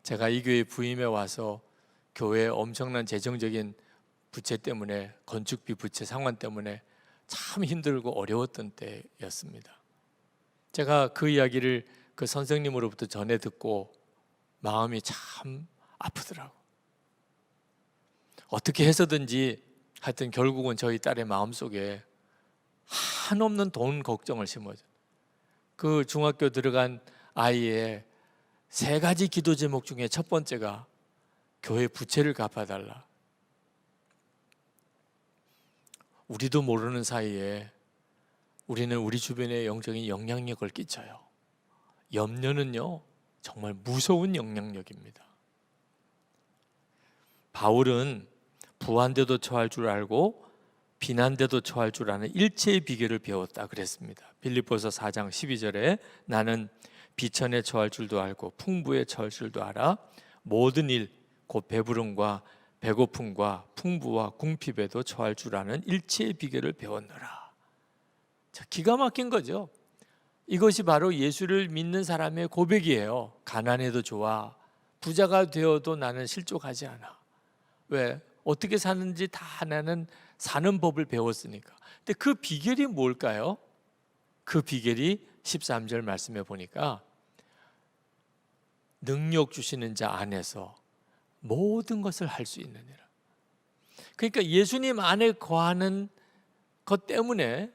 제가 이 교회 부임해 와서 교회에 엄청난 재정적인 부채 때문에, 건축비 부채 상환 때문에 참 힘들고 어려웠던 때였습니다. 제가 그 이야기를 그 선생님으로부터 전해 듣고 마음이 참 아프더라고. 어떻게 해서든지 하여튼 결국은 저희 딸의 마음속에 한없는 돈 걱정을 심어줘. 그 중학교 들어간 아이의 3가지 기도 제목 중에 첫 번째가 교회 부채를 갚아달라. 우리도 모르는 사이에 우리는 우리 주변에 영적인 영향력을 끼쳐요. 염려는요, 정말 무서운 영향력입니다. 바울은 부한데도 처할 줄 알고 비난데도 처할 줄 아는 일체의 비결을 배웠다 그랬습니다. 빌립보서 4장 12절에 나는 비천에 처할 줄도 알고 풍부에 처할 줄도 알아 모든 일 곧 배부름과 배고픔과 풍부와 궁핍에도 처할 줄 아는 일체의 비결을 배웠노라. 자, 기가 막힌 거죠. 이것이 바로 예수를 믿는 사람의 고백이에요. 가난해도 좋아. 부자가 되어도 나는 실족하지 않아. 왜? 어떻게 사는지 다 나는 사는 법을 배웠으니까. 근데 그 비결이 뭘까요? 그 비결이 13절 말씀에 보니까 능력 주시는 자 안에서 모든 것을 할 수 있느니라. 그러니까 예수님 안에 거하는 것 때문에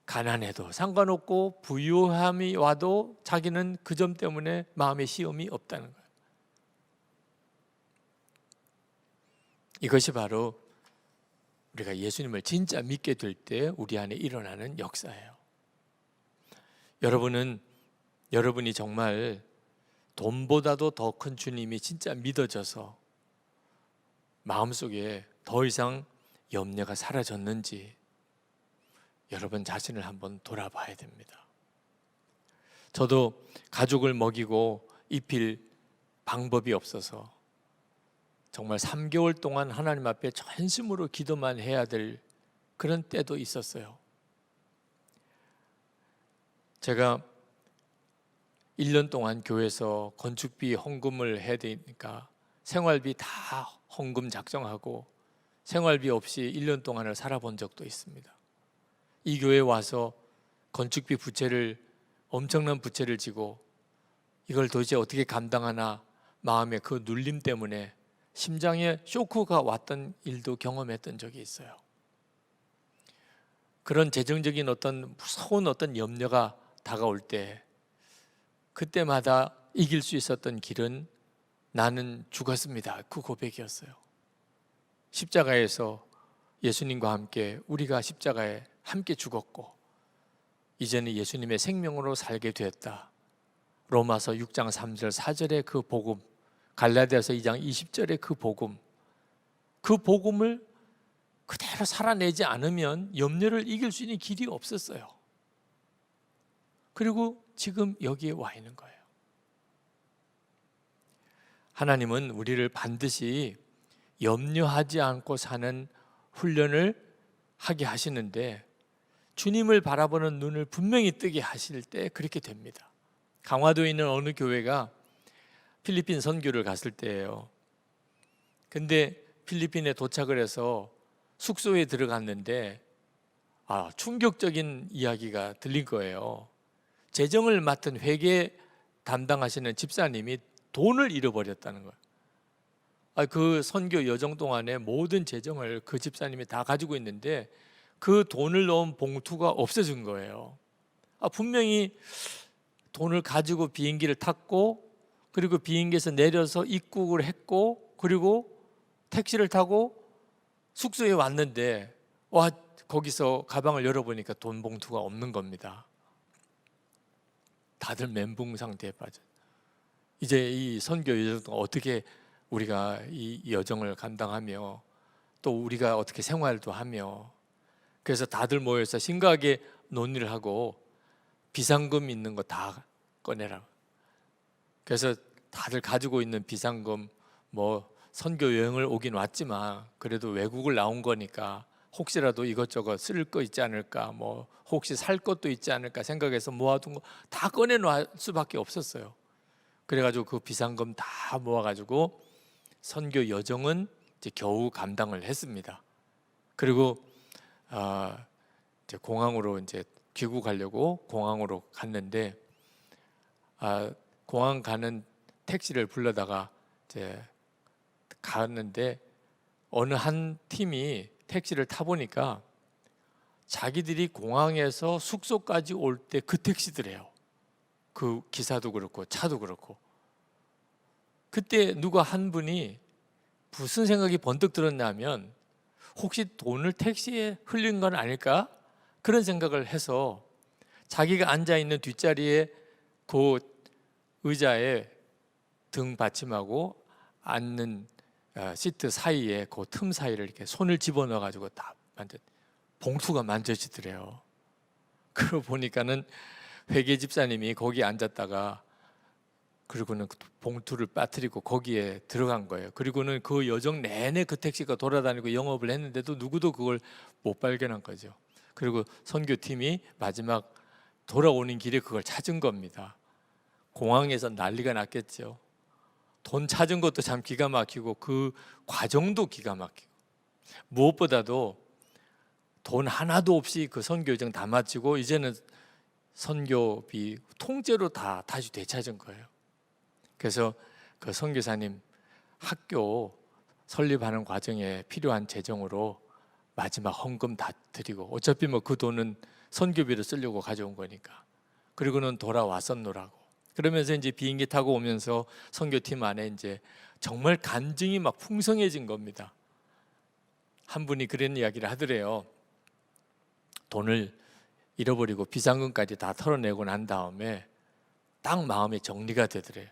가난해도 상관없고 부유함이 와도 자기는 그 점 때문에 마음의 시험이 없다는 거예요. 이것이 바로 우리가 예수님을 진짜 믿게 될 때 우리 안에 일어나는 역사예요. 여러분이 정말 돈보다도 더 큰 주님이 진짜 믿어져서 마음속에 더 이상 염려가 사라졌는지 여러분 자신을 한번 돌아봐야 됩니다. 저도 가족을 먹이고 입힐 방법이 없어서 정말 3개월 동안 하나님 앞에 전심으로 기도만 해야 될 그런 때도 있었어요. 제가 1년 동안 교회에서 건축비 헌금을 해야 되니까 생활비 다 헌금 작정하고 생활비 없이 1년 동안을 살아본 적도 있습니다. 이 교회에 와서 건축비 엄청난 부채를 지고 이걸 도대체 어떻게 감당하나 마음의 그 눌림 때문에 심장에 쇼크가 왔던 일도 경험했던 적이 있어요. 그런 재정적인 어떤 무서운 어떤 염려가 다가올 때 그때마다 이길 수 있었던 길은 나는 죽었습니다. 그 고백이었어요. 십자가에서 예수님과 함께 우리가 십자가에 함께 죽었고 이제는 예수님의 생명으로 살게 되었다. 로마서 6장 3절 4절의 그 복음, 갈라디아서 2장 20절의 그 복음을 그대로 살아내지 않으면 염려를 이길 수 있는 길이 없었어요. 그리고 지금 여기에 와 있는 거예요. 하나님은 우리를 반드시 염려하지 않고 사는 훈련을 하게 하시는데 주님을 바라보는 눈을 분명히 뜨게 하실 때 그렇게 됩니다. 강화도에 있는 어느 교회가 필리핀 선교를 갔을 때예요. 근데 필리핀에 도착을 해서 숙소에 들어갔는데 충격적인 이야기가 들린 거예요. 재정을 맡은 회계 담당하시는 집사님이 돈을 잃어버렸다는 거예요. 그 선교 여정 동안에 모든 재정을 그 집사님이 다 가지고 있는데 그 돈을 넣은 봉투가 없어진 거예요. 분명히 돈을 가지고 비행기를 탔고, 그리고 비행기에서 내려서 입국을 했고, 그리고 택시를 타고 숙소에 왔는데 거기서 가방을 열어보니까 돈 봉투가 없는 겁니다. 다들 멘붕 상태에 빠져. 이제 이 선교 여정 동안 어떻게 우리가 이 여정을 감당하며 또 우리가 어떻게 생활도 하며, 그래서 다들 모여서 심각하게 논의를 하고 비상금 있는 거 다 꺼내라. 그래서 다들 가지고 있는 비상금, 선교 여행을 오긴 왔지만 그래도 외국을 나온 거니까 혹시라도 이것저것 쓸 거 있지 않을까, 혹시 살 것도 있지 않을까 생각해서 모아둔 거 다 꺼내놓을 수밖에 없었어요. 그래가지고 그 비상금 다 모아가지고 선교 여정은 이제 겨우 감당을 했습니다. 그리고 이제 공항으로 이제 귀국하려고 공항으로 갔는데 공항 가는 택시를 불러다가 이제 갔는데 어느 한 팀이 택시를 타보니까 자기들이 공항에서 숙소까지 올 때 그 택시들이에요. 그 기사도 그렇고 차도 그렇고. 그때 누가 한 분이 무슨 생각이 번뜩 들었냐면 혹시 돈을 택시에 흘린 건 아닐까? 그런 생각을 해서 자기가 앉아있는 뒷자리에 그 의자에 등 받침하고 앉는 시트 사이에 그 틈 사이를 이렇게 손을 집어넣어 가지고 다 봉투가 만져지더래요. 그러고 보니까는 회계 집사님이 거기 앉았다가 그리고는 그 봉투를 빠뜨리고 거기에 들어간 거예요. 그리고는 그 여정 내내 그 택시가 돌아다니고 영업을 했는데도 누구도 그걸 못 발견한 거죠. 그리고 선교팀이 마지막 돌아오는 길에 그걸 찾은 겁니다. 공항에서 난리가 났겠죠. 돈 찾은 것도 참 기가 막히고 그 과정도 기가 막히고, 무엇보다도 돈 하나도 없이 그 선교 여정 다 마치고 이제는 선교비 통째로 다 다시 되찾은 거예요. 그래서 그 선교사님 학교 설립하는 과정에 필요한 재정으로 마지막 헌금 다 드리고, 어차피 그 돈은 선교비로 쓰려고 가져온 거니까. 그리고는 돌아왔었노라고. 그러면서 이제 비행기 타고 오면서 선교팀 안에 이제 정말 간증이 막 풍성해진 겁니다. 한 분이 그런 이야기를 하더래요. 돈을 잃어버리고 비상금까지 다 털어내고 난 다음에 딱 마음에 정리가 되더래요.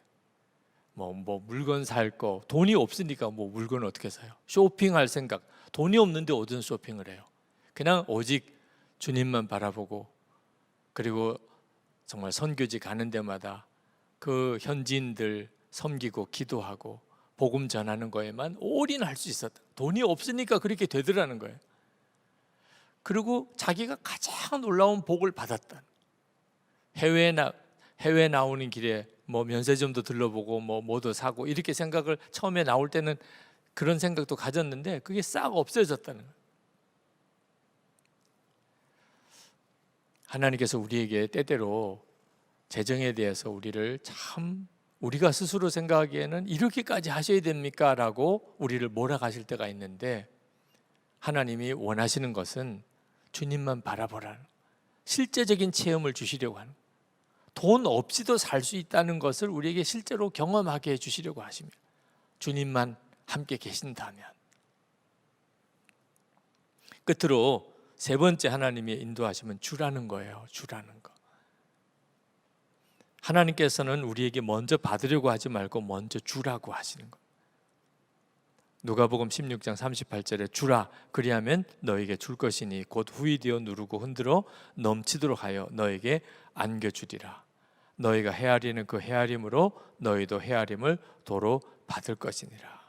물건 살 거, 돈이 없으니까 물건 어떻게 사요? 쇼핑할 생각, 돈이 없는데 어떤 쇼핑을 해요? 그냥 오직 주님만 바라보고, 그리고 정말 선교지 가는 데마다 그 현지인들 섬기고 기도하고 복음 전하는 거에만 올인할 수 있었다. 돈이 없으니까 그렇게 되더라는 거예요. 그리고 자기가 가장 놀라운 복을 받았다. 해외 나오는 길에 면세점도 들러보고 뭐도 사고 이렇게 생각을 처음에 나올 때는 그런 생각도 가졌는데 그게 싹 없어졌다는 거예요. 하나님께서 우리에게 때때로 재정에 대해서 우리가 스스로 생각하기에는 이렇게까지 하셔야 됩니까? 라고 우리를 몰아가실 때가 있는데, 하나님이 원하시는 것은 주님만 바라보라는, 실제적인 체험을 주시려고 하는, 돈 없이도 살 수 있다는 것을 우리에게 실제로 경험하게 해주시려고 하십니다. 주님만 함께 계신다면. 끝으로 세 번째 하나님의 인도하심은 주라는 거예요. 주라는 거. 하나님께서는 우리에게 먼저 받으려고 하지 말고 먼저 주라고 하시는 거예요. 누가복음 16장 38절에 주라, 그리하면 너에게 줄 것이니 곧 후이 되어 누르고 흔들어 넘치도록 하여 너에게 안겨주리라. 너희가 헤아리는 그 헤아림으로 너희도 헤아림을 도로 받을 것이니라.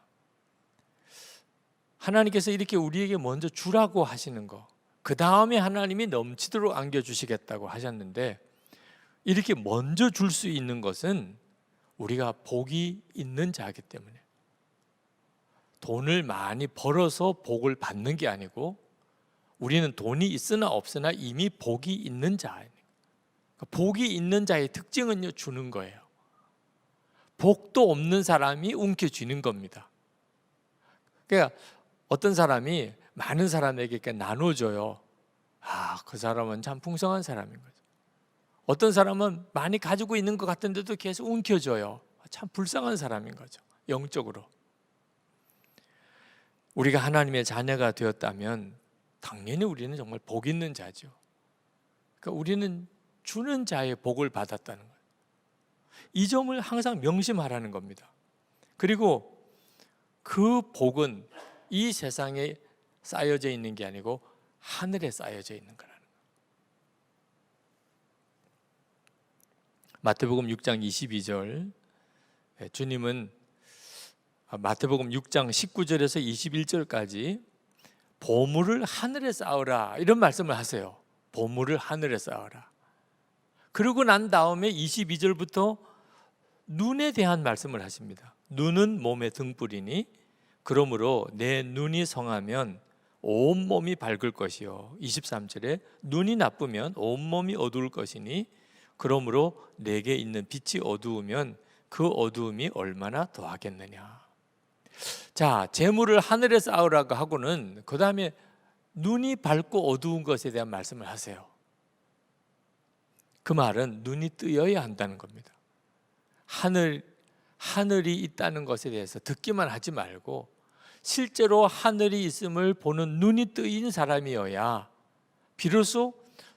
하나님께서 이렇게 우리에게 먼저 주라고 하시는 거, 그 다음에 하나님이 넘치도록 안겨주시겠다고 하셨는데, 이렇게 먼저 줄 수 있는 것은 우리가 복이 있는 자이기 때문에, 돈을 많이 벌어서 복을 받는 게 아니고 우리는 돈이 있으나 없으나 이미 복이 있는 자예요. 복이 있는 자의 특징은요, 주는 거예요. 복도 없는 사람이 움켜쥐는 겁니다. 그러니까 어떤 사람이 많은 사람에게 이렇게 나눠줘요. 그 사람은 참 풍성한 사람인 거죠. 어떤 사람은 많이 가지고 있는 것 같은데도 계속 움켜줘요. 참 불쌍한 사람인 거죠, 영적으로. 우리가 하나님의 자녀가 되었다면 당연히 우리는 정말 복 있는 자죠. 그러니까 우리는 주는 자의 복을 받았다는 거예요. 이 점을 항상 명심하라는 겁니다. 그리고 그 복은 이 세상에 쌓여져 있는 게 아니고 하늘에 쌓여져 있는 거라는 거예요. 마태복음 6장 22절, 주님은 마태복음 6장 19절에서 21절까지 보물을 하늘에 쌓으라, 이런 말씀을 하세요. 보물을 하늘에 쌓으라. 그러고 난 다음에 22절부터 눈에 대한 말씀을 하십니다. 눈은 몸의 등불이니 그러므로 내 눈이 성하면 온몸이 밝을 것이요. 23절에 눈이 나쁘면 온몸이 어두울 것이니 그러므로 내게 있는 빛이 어두우면 그 어두움이 얼마나 더하겠느냐. 자, 재물을 하늘에 쌓으라고 하고는 그 다음에 눈이 밝고 어두운 것에 대한 말씀을 하세요. 그 말은 눈이 뜨여야 한다는 겁니다. 하늘이 있다는 것에 대해서 듣기만 하지 말고 실제로 하늘이 있음을 보는 눈이 뜨인 사람이어야 비로소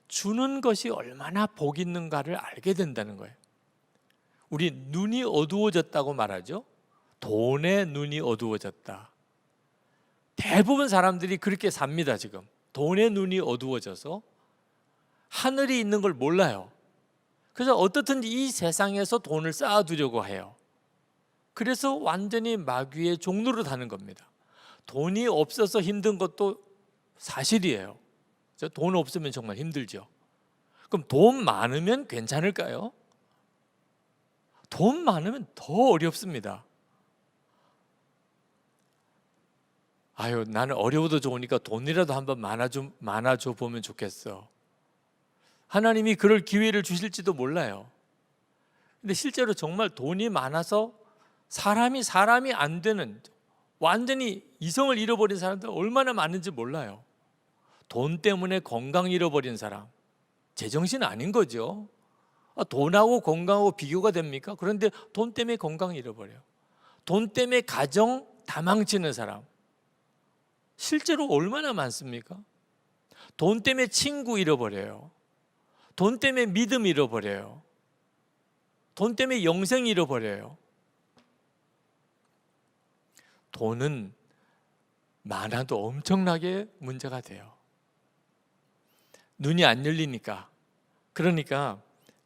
주는 것이 얼마나 복 있는가를 알게 된다는 거예요. 우리 눈이 어두워졌다고 말하죠. 돈의 눈이 어두워졌다. 대부분 사람들이 그렇게 삽니다. 지금 돈의 눈이 어두워져서 하늘이 있는 걸 몰라요. 그래서 어떻든지 이 세상에서 돈을 쌓아두려고 해요. 그래서 완전히 마귀의 종로로 타는 겁니다. 돈이 없어서 힘든 것도 사실이에요. 돈 없으면 정말 힘들죠. 그럼 돈 많으면 괜찮을까요? 돈 많으면 더 어렵습니다. 나는 어려워도 좋으니까 돈이라도 한번 많아져 보면 좋겠어. 하나님이 그럴 기회를 주실지도 몰라요. 근데 실제로 정말 돈이 많아서 사람이 안 되는, 완전히 이성을 잃어버린 사람들 얼마나 많은지 몰라요. 돈 때문에 건강 잃어버린 사람, 제정신 아닌 거죠. 돈하고 건강하고 비교가 됩니까? 그런데 돈 때문에 건강 잃어버려요. 돈 때문에 가정 다 망치는 사람 실제로 얼마나 많습니까? 돈 때문에 친구 잃어버려요. 돈 때문에 믿음 잃어버려요. 돈 때문에 영생 잃어버려요. 돈은 많아도 엄청나게 문제가 돼요. 눈이 안 열리니까. 그러니까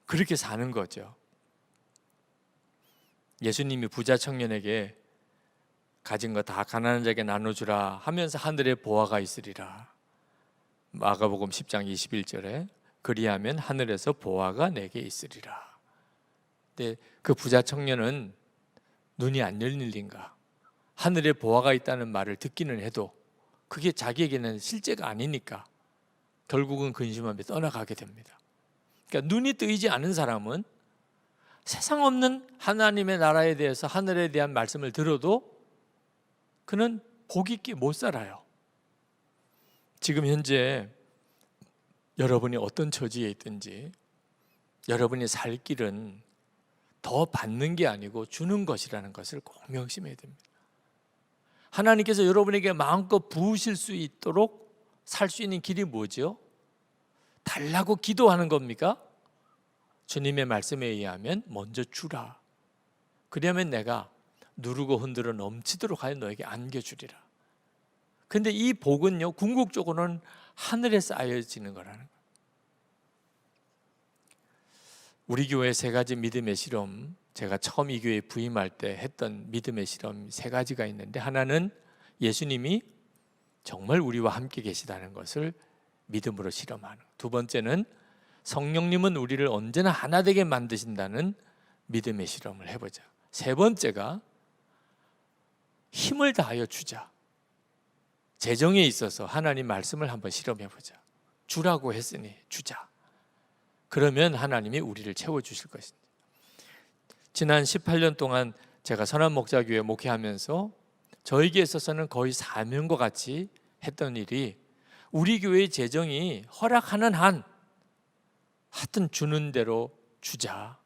그렇게 사는 거죠. 예수님이 부자 청년에게 가진 거 다 가난한 자에게 나눠주라 하면서 하늘에 보화가 있으리라. 마가복음 10장 21절에 그리하면 하늘에서 보화가 내게 있으리라. 근데 그 부자 청년은 눈이 안 열릴린가, 하늘에 보화가 있다는 말을 듣기는 해도 그게 자기에게는 실제가 아니니까 결국은 근심하며 떠나가게 됩니다. 그러니까 눈이 뜨이지 않은 사람은 세상 없는 하나님의 나라에 대해서, 하늘에 대한 말씀을 들어도 그는 복 있게 못 살아요. 지금 현재 여러분이 어떤 처지에 있든지 여러분이 살 길은 더 받는 게 아니고 주는 것이라는 것을 꼭 명심해야 됩니다. 하나님께서 여러분에게 마음껏 부으실 수 있도록 살 수 있는 길이 뭐죠? 달라고 기도하는 겁니까? 주님의 말씀에 의하면 먼저 주라. 그러면 내가 누르고 흔들어 넘치도록 하여 너에게 안겨주리라. 근데 이 복은요, 궁극적으로는 하늘에 쌓여지는 거라는 거예요. 우리 교회 세 가지 믿음의 실험, 제가 처음 이 교회에 부임할 때 했던 믿음의 실험 세 가지가 있는데, 하나는 예수님이 정말 우리와 함께 계시다는 것을 믿음으로 실험하는, 두 번째는 성령님은 우리를 언제나 하나 되게 만드신다는 믿음의 실험을 해보자. 세 번째가 힘을 다하여 주자. 재정에 있어서 하나님 말씀을 한번 실험해보자. 주라고 했으니 주자. 그러면 하나님이 우리를 채워주실 것입니다. 지난 18년 동안 제가 선한목자교회 목회하면서 저에게 있어서는 거의 사명과 같이 했던 일이, 우리 교회의 재정이 허락하는 한 하여튼 주는 대로 주자.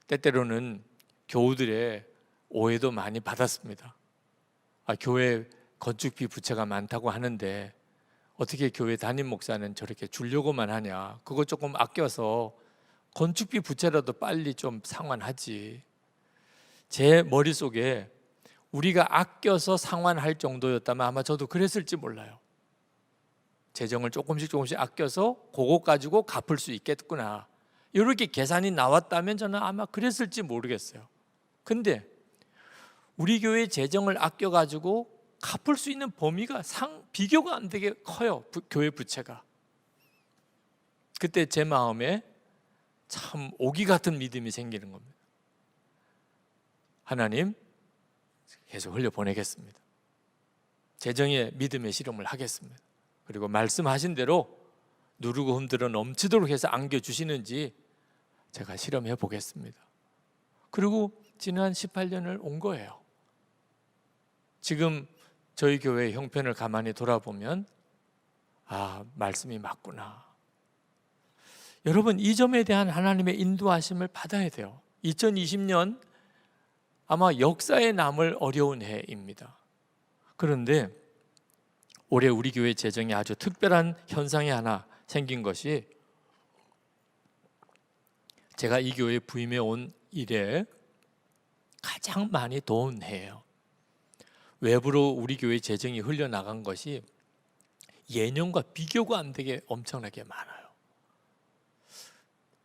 때때로는 교우들의 오해도 많이 받았습니다. 교회 건축비 부채가 많다고 하는데 어떻게 교회 담임 목사는 저렇게 주려고만 하냐, 그거 조금 아껴서 건축비 부채라도 빨리 좀 상환하지. 제 머릿속에 우리가 아껴서 상환할 정도였다면 아마 저도 그랬을지 몰라요. 재정을 조금씩 아껴서 그거 가지고 갚을 수 있겠구나, 이렇게 계산이 나왔다면 저는 아마 그랬을지 모르겠어요. 근데 우리 교회 재정을 아껴가지고 갚을 수 있는 범위가 비교가 안 되게 커요. 교회 부채가. 그때 제 마음에 참 오기 같은 믿음이 생기는 겁니다. 하나님, 계속 흘려보내겠습니다. 재정의 믿음의 실험을 하겠습니다. 그리고 말씀하신 대로 누르고 흔들어 넘치도록 해서 안겨주시는지 제가 실험해 보겠습니다. 그리고 지난 18년을 온 거예요. 지금 저희 교회의 형편을 가만히 돌아보면 말씀이 맞구나. 여러분, 이 점에 대한 하나님의 인도하심을 받아야 돼요. 2020년 아마 역사에 남을 어려운 해입니다. 그런데 올해 우리 교회 재정에 아주 특별한 현상이 하나 생긴 것이, 제가 이 교회에 부임해 온 이래 가장 많이 도운 해예요. 외부로 우리 교회 재정이 흘러나간 것이 예년과 비교가 안 되게 엄청나게 많아요.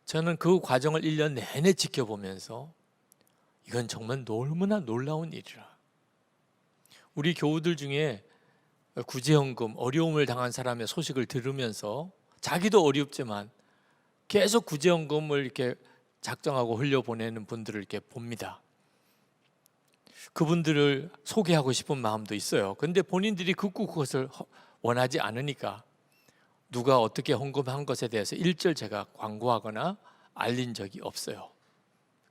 저는 그 과정을 1년 내내 지켜보면서 이건 정말 너무나 놀라운 일이라. 우리 교우들 중에 구제연금 어려움을 당한 사람의 소식을 들으면서 자기도 어렵지만 계속 구제연금을 이렇게 작정하고 흘려보내는 분들을 이렇게 봅니다. 그분들을 소개하고 싶은 마음도 있어요. 그런데 본인들이 극구 그것을 원하지 않으니까 누가 어떻게 헌금한 것에 대해서 일절 제가 광고하거나 알린 적이 없어요.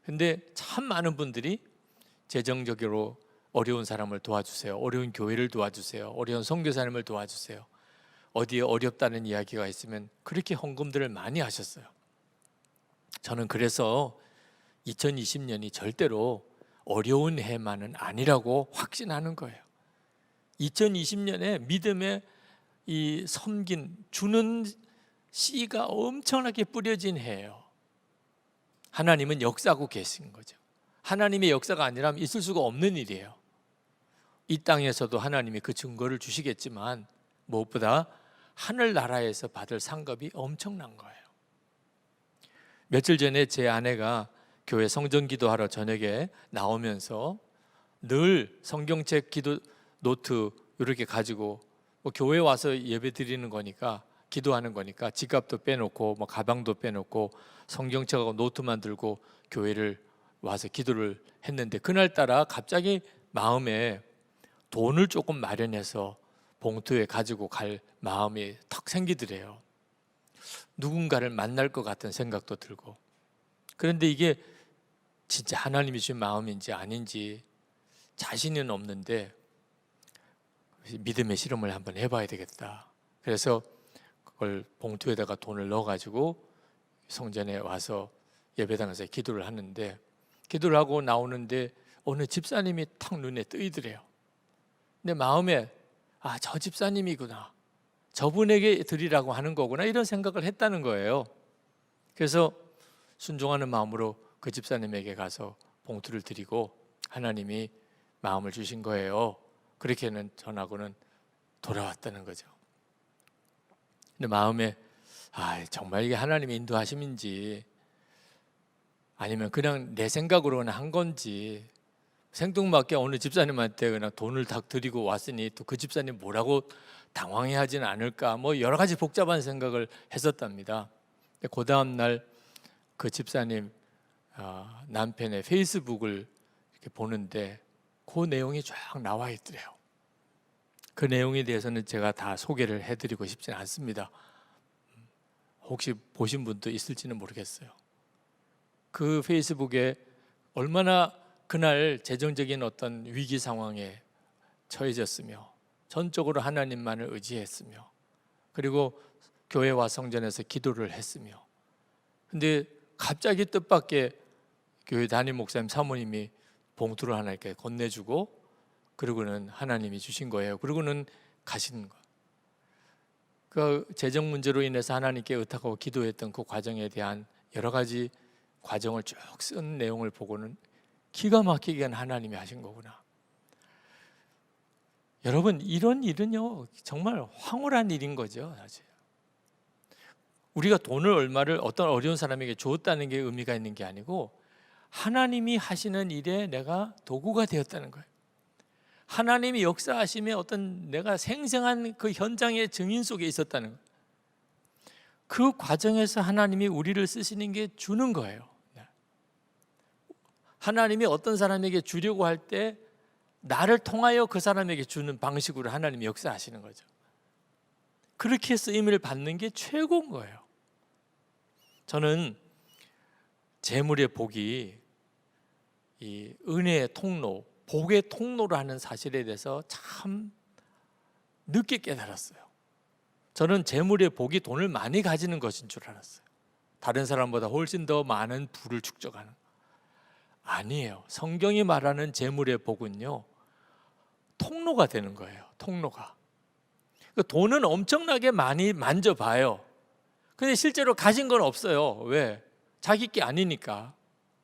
근데 참 많은 분들이 재정적으로 어려운 사람을 도와주세요, 어려운 교회를 도와주세요, 어려운 선교사님을 도와주세요, 어디에 어렵다는 이야기가 있으면 그렇게 헌금들을 많이 하셨어요. 저는 그래서 2020년이 절대로 어려운 해만은 아니라고 확신하는 거예요. 2020년에 믿음의 이 섬긴 주는 씨가 엄청나게 뿌려진 해예요. 하나님은 역사하고 계신 거죠. 하나님의 역사가 아니라면 있을 수가 없는 일이에요. 이 땅에서도 하나님이 그 증거를 주시겠지만 무엇보다 하늘나라에서 받을 상급이 엄청난 거예요. 며칠 전에 제 아내가 교회 성전 기도하러 저녁에 나오면서 늘 성경책 기도 노트 이렇게 가지고 교회 와서 예배 드리는 거니까, 기도하는 거니까 지갑도 빼놓고 가방도 빼놓고 성경책하고 노트만 들고 교회를 와서 기도를 했는데, 그날따라 갑자기 마음에 돈을 조금 마련해서 봉투에 가지고 갈 마음이 턱 생기더래요. 누군가를 만날 것 같은 생각도 들고. 그런데 이게 진짜 하나님이 주신 마음인지 아닌지 자신은 없는데 믿음의 실험을 한번 해봐야 되겠다. 그래서 그걸 봉투에다가 돈을 넣어가지고 성전에 와서 예배당에서 기도를 하는데, 기도를 하고 나오는데 어느 집사님이 탁 눈에 뜨이더래요. 내 마음에 저 집사님이구나, 저분에게 드리라고 하는 거구나, 이런 생각을 했다는 거예요. 그래서 순종하는 마음으로 그 집사님에게 가서 봉투를 드리고 하나님이 마음을 주신 거예요, 그렇게는 전하고는 돌아왔다는 거죠. 근데 마음에 정말 이게 하나님의 인도하심인지 아니면 그냥 내 생각으로 그냥 한 건지, 생뚱맞게 어느 집사님한테 그냥 돈을 딱 드리고 왔으니 또 그 집사님 뭐라고 당황해하지는 않을까, 뭐 여러 가지 복잡한 생각을 했었답니다. 그 다음 날 그 집사님 남편의 페이스북을 이렇게 보는데 그 내용이 쫙 나와 있더래요. 그 내용에 대해서는 제가 다 소개를 해드리고 싶지는 않습니다. 혹시 보신 분도 있을지는 모르겠어요. 그 페이스북에 얼마나 그날 재정적인 어떤 위기 상황에 처해졌으며 전적으로 하나님만을 의지했으며 그리고 교회와 성전에서 기도를 했으며, 근데 갑자기 뜻밖의 교회 담임 목사님 사모님이 봉투를 하나 이렇게 건네주고 그리고는 하나님이 주신 거예요. 그리고는 가시는 거예요. 그 재정 문제로 인해서 하나님께 의탁하고 기도했던 그 과정에 대한 여러 가지 과정을 쭉 쓴 내용을 보고는 기가 막히게 하나님이 하신 거구나. 여러분, 이런 일은요 정말 황홀한 일인 거죠. 사실 우리가 돈을 얼마를 어떤 어려운 사람에게 주었다는 게 의미가 있는 게 아니고 하나님이 하시는 일에 내가 도구가 되었다는 거예요. 하나님이 역사하심에 어떤 내가 생생한 그 현장의 증인 속에 있었다는 거예요. 그 과정에서 하나님이 우리를 쓰시는 게 주는 거예요. 하나님이 어떤 사람에게 주려고 할 때 나를 통하여 그 사람에게 주는 방식으로 하나님이 역사하시는 거죠. 그렇게 쓰임을 받는 게 최고인 거예요. 저는 재물의 복이 이 은혜의 통로, 복의 통로라는 사실에 대해서 참 늦게 깨달았어요. 저는 재물의 복이 돈을 많이 가지는 것인 줄 알았어요. 다른 사람보다 훨씬 더 많은 부를 축적하는. 아니에요. 성경이 말하는 재물의 복은요 통로가 되는 거예요. 통로가. 돈은 엄청나게 많이 만져봐요. 근데 실제로 가진 건 없어요. 왜? 자기 게 아니니까.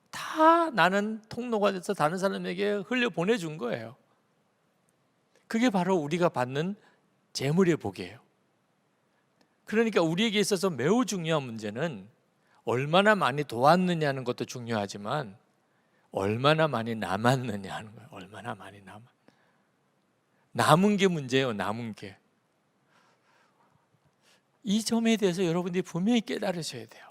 다 나는 통로가 돼서 다른 사람에게 흘려보내준 거예요. 그게 바로 우리가 받는 재물의 복이에요. 그러니까 우리에게 있어서 매우 중요한 문제는 얼마나 많이 도왔느냐는 것도 중요하지만 얼마나 많이 남았느냐 하는 거예요. 얼마나 많이 남은 게 문제예요. 남은 게. 이 점에 대해서 여러분들이 분명히 깨달으셔야 돼요.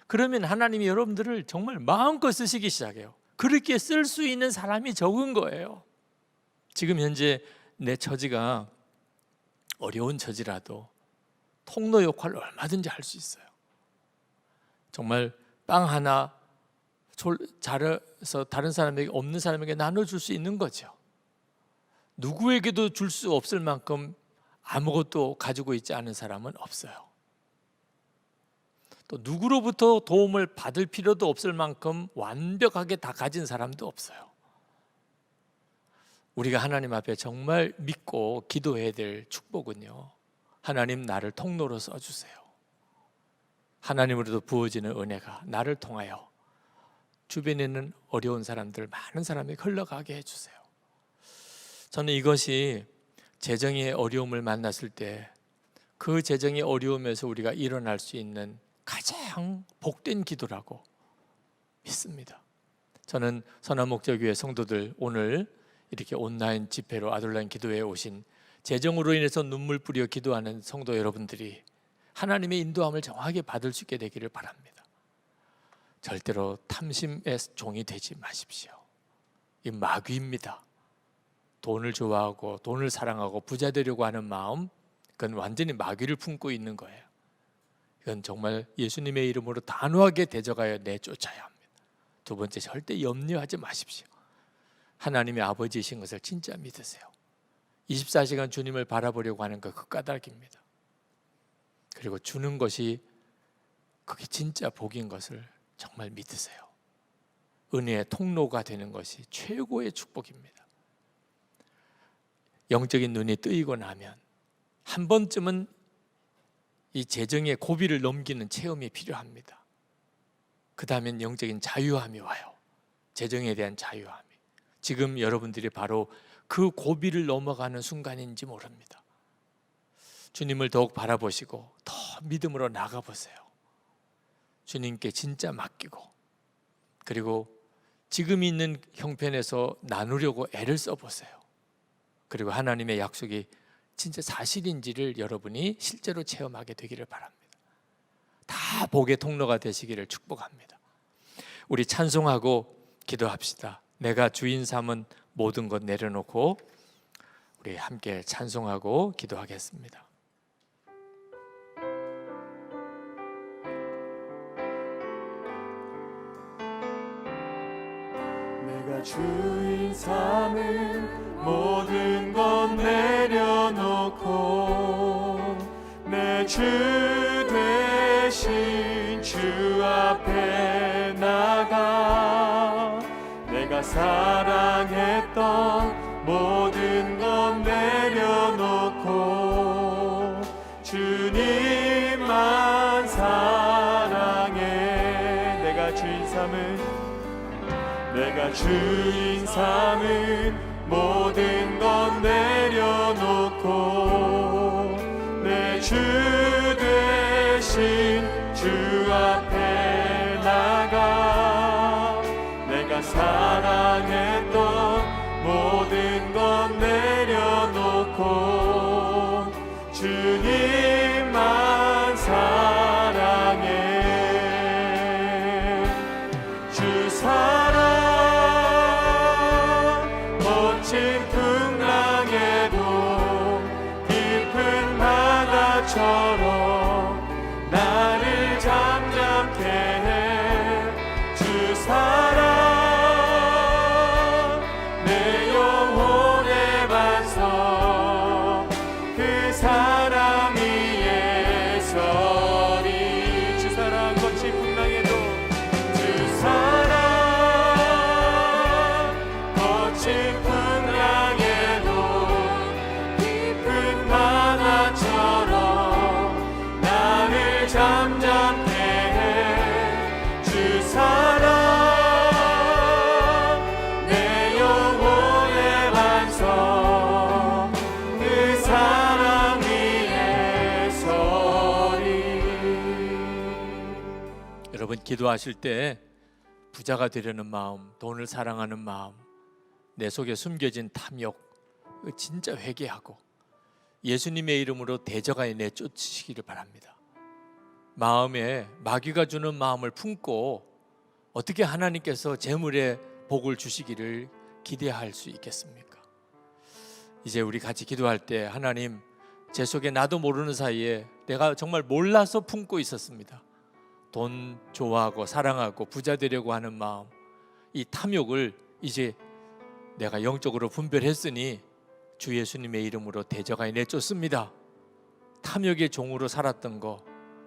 그러면 하나님이 여러분들을 정말 마음껏 쓰시기 시작해요. 그렇게 쓸 수 있는 사람이 적은 거예요. 지금 현재 내 처지가 어려운 처지라도 통로 역할을 얼마든지 할 수 있어요. 정말 빵 하나 잘해서 다른 사람에게, 없는 사람에게 나눠줄 수 있는 거죠. 누구에게도 줄 수 없을 만큼 아무것도 가지고 있지 않은 사람은 없어요. 또 누구로부터 도움을 받을 필요도 없을 만큼 완벽하게 다 가진 사람도 없어요. 우리가 하나님 앞에 정말 믿고 기도해야 될 축복은요, 하나님 나를 통로로 써주세요. 하나님으로부터 부어지는 은혜가 나를 통하여 주변에 있는 어려운 사람들, 많은 사람에게 흘러가게 해주세요. 저는 이것이 재정의 어려움을 만났을 때 그 재정의 어려움에서 우리가 일어날 수 있는 가장 복된 기도라고 믿습니다. 저는 선한목자교회 성도들, 오늘 이렇게 온라인 집회로 아들라인 기도회에 오신 재정으로 인해서 눈물 뿌려 기도하는 성도 여러분들이 하나님의 인도함을 정확하게 받을 수 있게 되기를 바랍니다. 절대로 탐심의 종이 되지 마십시오. 이 마귀입니다. 돈을 좋아하고 돈을 사랑하고 부자 되려고 하는 마음, 그건 완전히 마귀를 품고 있는 거예요. 이건 정말 예수님의 이름으로 단호하게 대적하여 내쫓아야 합니다. 두 번째, 절대 염려하지 마십시오. 하나님의 아버지이신 것을 진짜 믿으세요. 24시간 주님을 바라보려고 하는 그 까닭입니다. 그리고 주는 것이 그게 진짜 복인 것을 정말 믿으세요. 은혜의 통로가 되는 것이 최고의 축복입니다. 영적인 눈이 뜨이고 나면 한 번쯤은 이 재정의 고비를 넘기는 체험이 필요합니다. 그 다음엔 영적인 자유함이 와요. 재정에 대한 자유함이. 지금 여러분들이 바로 그 고비를 넘어가는 순간인지 모릅니다. 주님을 더욱 바라보시고 더 믿음으로 나가보세요. 주님께 진짜 맡기고, 그리고 지금 있는 형편에서 나누려고 애를 써보세요. 그리고 하나님의 약속이 진짜 사실인지를 여러분이 실제로 체험하게 되기를 바랍니다. 다 복의 통로가 되시기를 축복합니다. 우리 찬송하고 기도합시다. 내가 주인 삼은 모든 것 내려놓고 우리 함께 찬송하고 기도하겠습니다.
내가 주인 삼은 모든 것 내려놓고 내 주 대신 주 앞에 나가 내가 사랑했던 모든 것 내려놓고 주님만 사랑해. 내가 주인 삼은 모든 것 내려놓고 내 주 대신 주 앞에 나가 내가 사랑했던 모든 것 내려놓고 주님만 사랑해. 주 사랑 거친 풍랑에도 깊은 바다처럼 나를 잠잠케 해. 주 사랑 내 영혼의 반석 그 사랑 위에 서리. 주 사랑 거친 풍랑에도 주 사랑 거친 풍랑에도 깊은 바다처럼 나를 잠잠케 해. 주 사랑 내 영혼의 반석 그 사랑 위에 서리.
여러분, 기도하실 때 부자가 되려는 마음, 돈을 사랑하는 마음, 내 속에 숨겨진 탐욕 진짜 회개하고 예수님의 이름으로 대적하여 내쫓으시기를 바랍니다. 마음에 마귀가 주는 마음을 품고 어떻게 하나님께서 재물의 복을 주시기를 기대할 수 있겠습니까? 이제 우리 같이 기도할 때, 하나님, 제 속에 나도 모르는 사이에 내가 정말 몰라서 품고 있었습니다. 돈 좋아하고 사랑하고 부자 되려고 하는 마음, 이 탐욕을 이제 내가 영적으로 분별했으니 주 예수님의 이름으로 대적하여 내쫓습니다. 탐욕의 종으로 살았던 거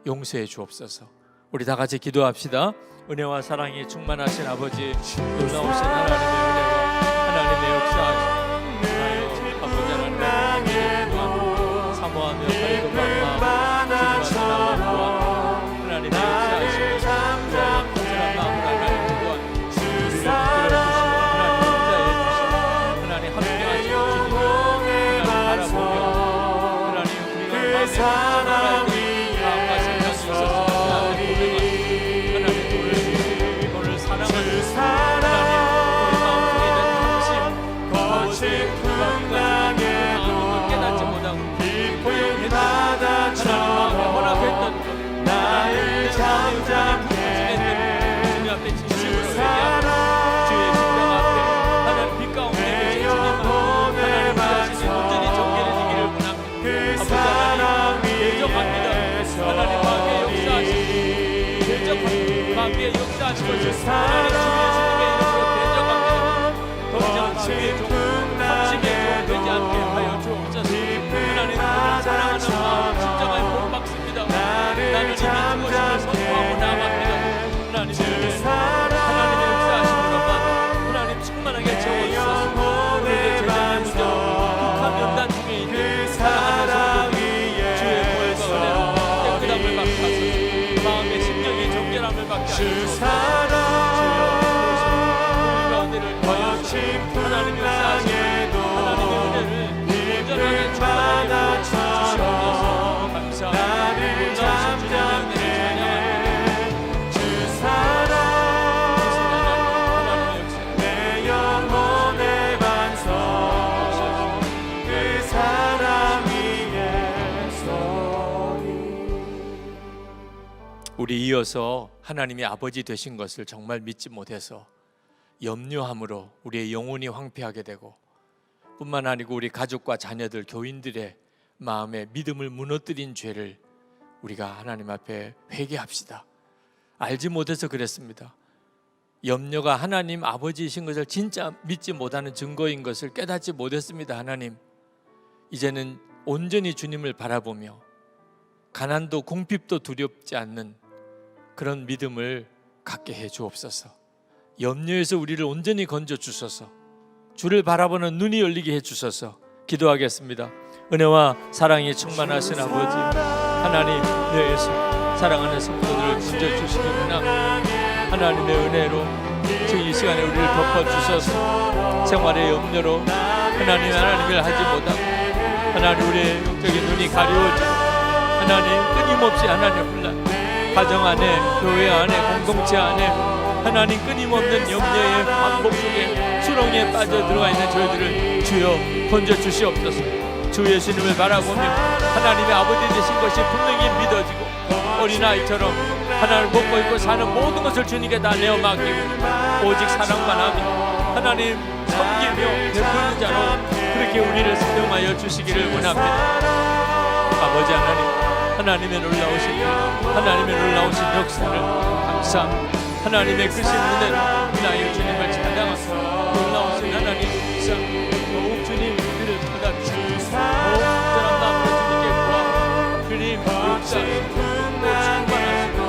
용서해 주옵소서. 우리 다 같이 기도합시다. 은혜와 사랑이 충만하신 아버지, 놀라우신 하나님의 은혜와 하나님의 역사하심, 아버지 하나님의 또한 사모하며 밝은 마음, 기도하신 마음 또한 하나님의 역사하심, 거룩한 마음을 하나님 또한 우리를 들어주시고 하나님 인자해 주시고 하나님 함께하시고 주님 하나님 바라보며 하나님 우리가 마음에 마음과 생각이 있었으면 하나님 고백합니다. 하나님 돈을 사랑하는 하나님 우리 마음속에 있는 탐심, 거친 풍랑에도 깨닫지 못하고 깊은 바다처럼 마음에 허락했던 것 나를 잠잠케 주님 앞에 진심으로 회개하고 주의 십자가 앞에 하나님 빛 가운데 계신 주님 하나님 자신이 온전히 정결해지기를 원합니다. 아버지 하나님 대적합니다. 하나님 마귀의 역사하시고 마귀의 역사하시고 하나님 주 예수님의 이름으로 대적합니다. 더 이상 마귀의 종, 탐심의 종 되지 않게 하여 주옵소서. 하나님 오늘 사랑하는 마음 진정하게 복받습니다. 나는 이미 죽으심을 선포하고 나갑니다. 하나님 하나님의 역사하심으로만 하나님 충만하게 채워주소서. 오늘의 제자의 문제 북한 연단 중에 있는 사랑하는 성도들 주의 보혈과 은혜로 깨끗함을 받게 하소서. 마음의 심령의 정결함을 받게 하소서. 우리 이어서 하나님이 아버지 되신 것을 정말 믿지 못해서 염려함으로 우리의 영혼이 황폐하게 되고, 뿐만 아니고 우리 가족과 자녀들, 교인들의 마음에 믿음을 무너뜨린 죄를 우리가 하나님 앞에 회개합시다. 알지 못해서 그랬습니다. 염려가 하나님 아버지이신 것을 진짜 믿지 못하는 증거인 것을 깨닫지 못했습니다. 하나님, 이제는 온전히 주님을 바라보며 가난도 궁핍도 두렵지 않는 그런 믿음을 갖게 해 주옵소서. 염려에서 우리를 온전히 건져 주소서. 주를 바라보는 눈이 열리게 해 주소서. 기도하겠습니다. 은혜와 사랑이 충만하신 아버지 하나님, 내에서 사랑하는 성도들을 건져 주시기 원합니다. 하나님의 은혜로 지금 이 시간에 우리를 덮어주셔서 생활의 염려로 하나님을 하지 못하고 하나님 우리의 영적인 눈이 가려워지고 하나님 끊임없이 하나님 혼란, 가정 안에, 교회 안에, 공동체 안에 하나님 끊임없는 염려의 반복 속에 수렁에 빠져 들어가 있는 저희들을 주여 건져 주시옵소서. 주 예수님을 바라보며 하나님의 아버지 되신 것이 분명히 믿어지고 어린아이처럼 하나님을 먹고 있고 사는 모든 것을 주님께 다 내어 맡기고 오직 사랑만 하며 하나님 섬기며 베푸는 자로 그렇게 우리를 사용하여 주시기를 원합니다. 아버지 하나님의 놀라우신 일, 하나님의 놀라우신 역사를 감사합니다. 하나님의 크신 은혜로 인하여 주님을 찬양하고 놀라우신 하나님 역사, 더욱 주님 우리를 받아주시고 더욱 특별한 마음으로 주님께 구하고 주님 역사 충만하시고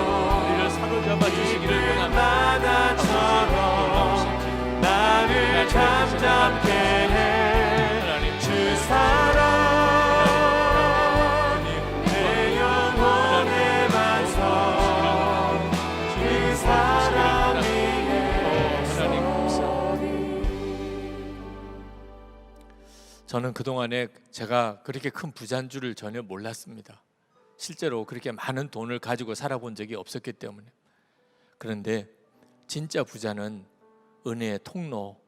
우리를 사로잡아 주시기를 원합니다. 놀라우신 주,
나를 잠잠케 해
하나님
주 사랑 내 영혼의 반석 주 사랑
저는 그동안에 제가 그렇게 큰 부자인 줄을 전혀 몰랐습니다. 실제로 그렇게 많은 돈을 가지고 살아본 적이 없었기 때문에. 그런데 진짜 부자는 은혜의 통로,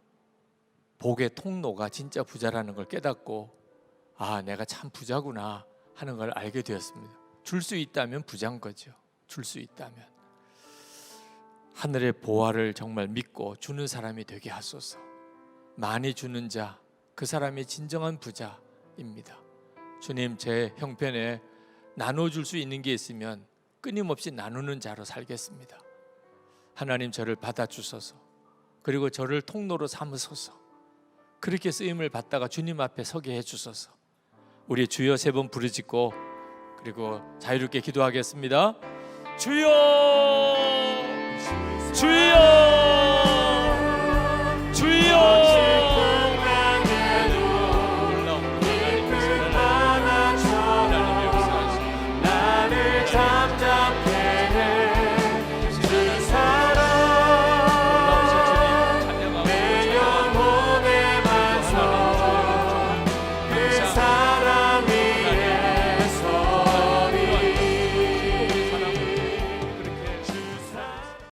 복의 통로가 진짜 부자라는 걸 깨닫고 아, 내가 참 부자구나 하는 걸 알게 되었습니다. 줄 수 있다면 부자인 거죠. 줄 수 있다면. 하늘의 보화를 정말 믿고 주는 사람이 되게 하소서. 많이 주는 자, 그 사람이 진정한 부자입니다. 주님, 제 형편에 나눠줄 수 있는 게 있으면 끊임없이 나누는 자로 살겠습니다. 하나님, 저를 받아주소서. 그리고 저를 통로로 삼으소서. 그렇게 쓰임을 받다가 주님 앞에 서게 해주소서. 우리 주여 3번 부르짖고 그리고 자유롭게 기도하겠습니다. 주여, 주여,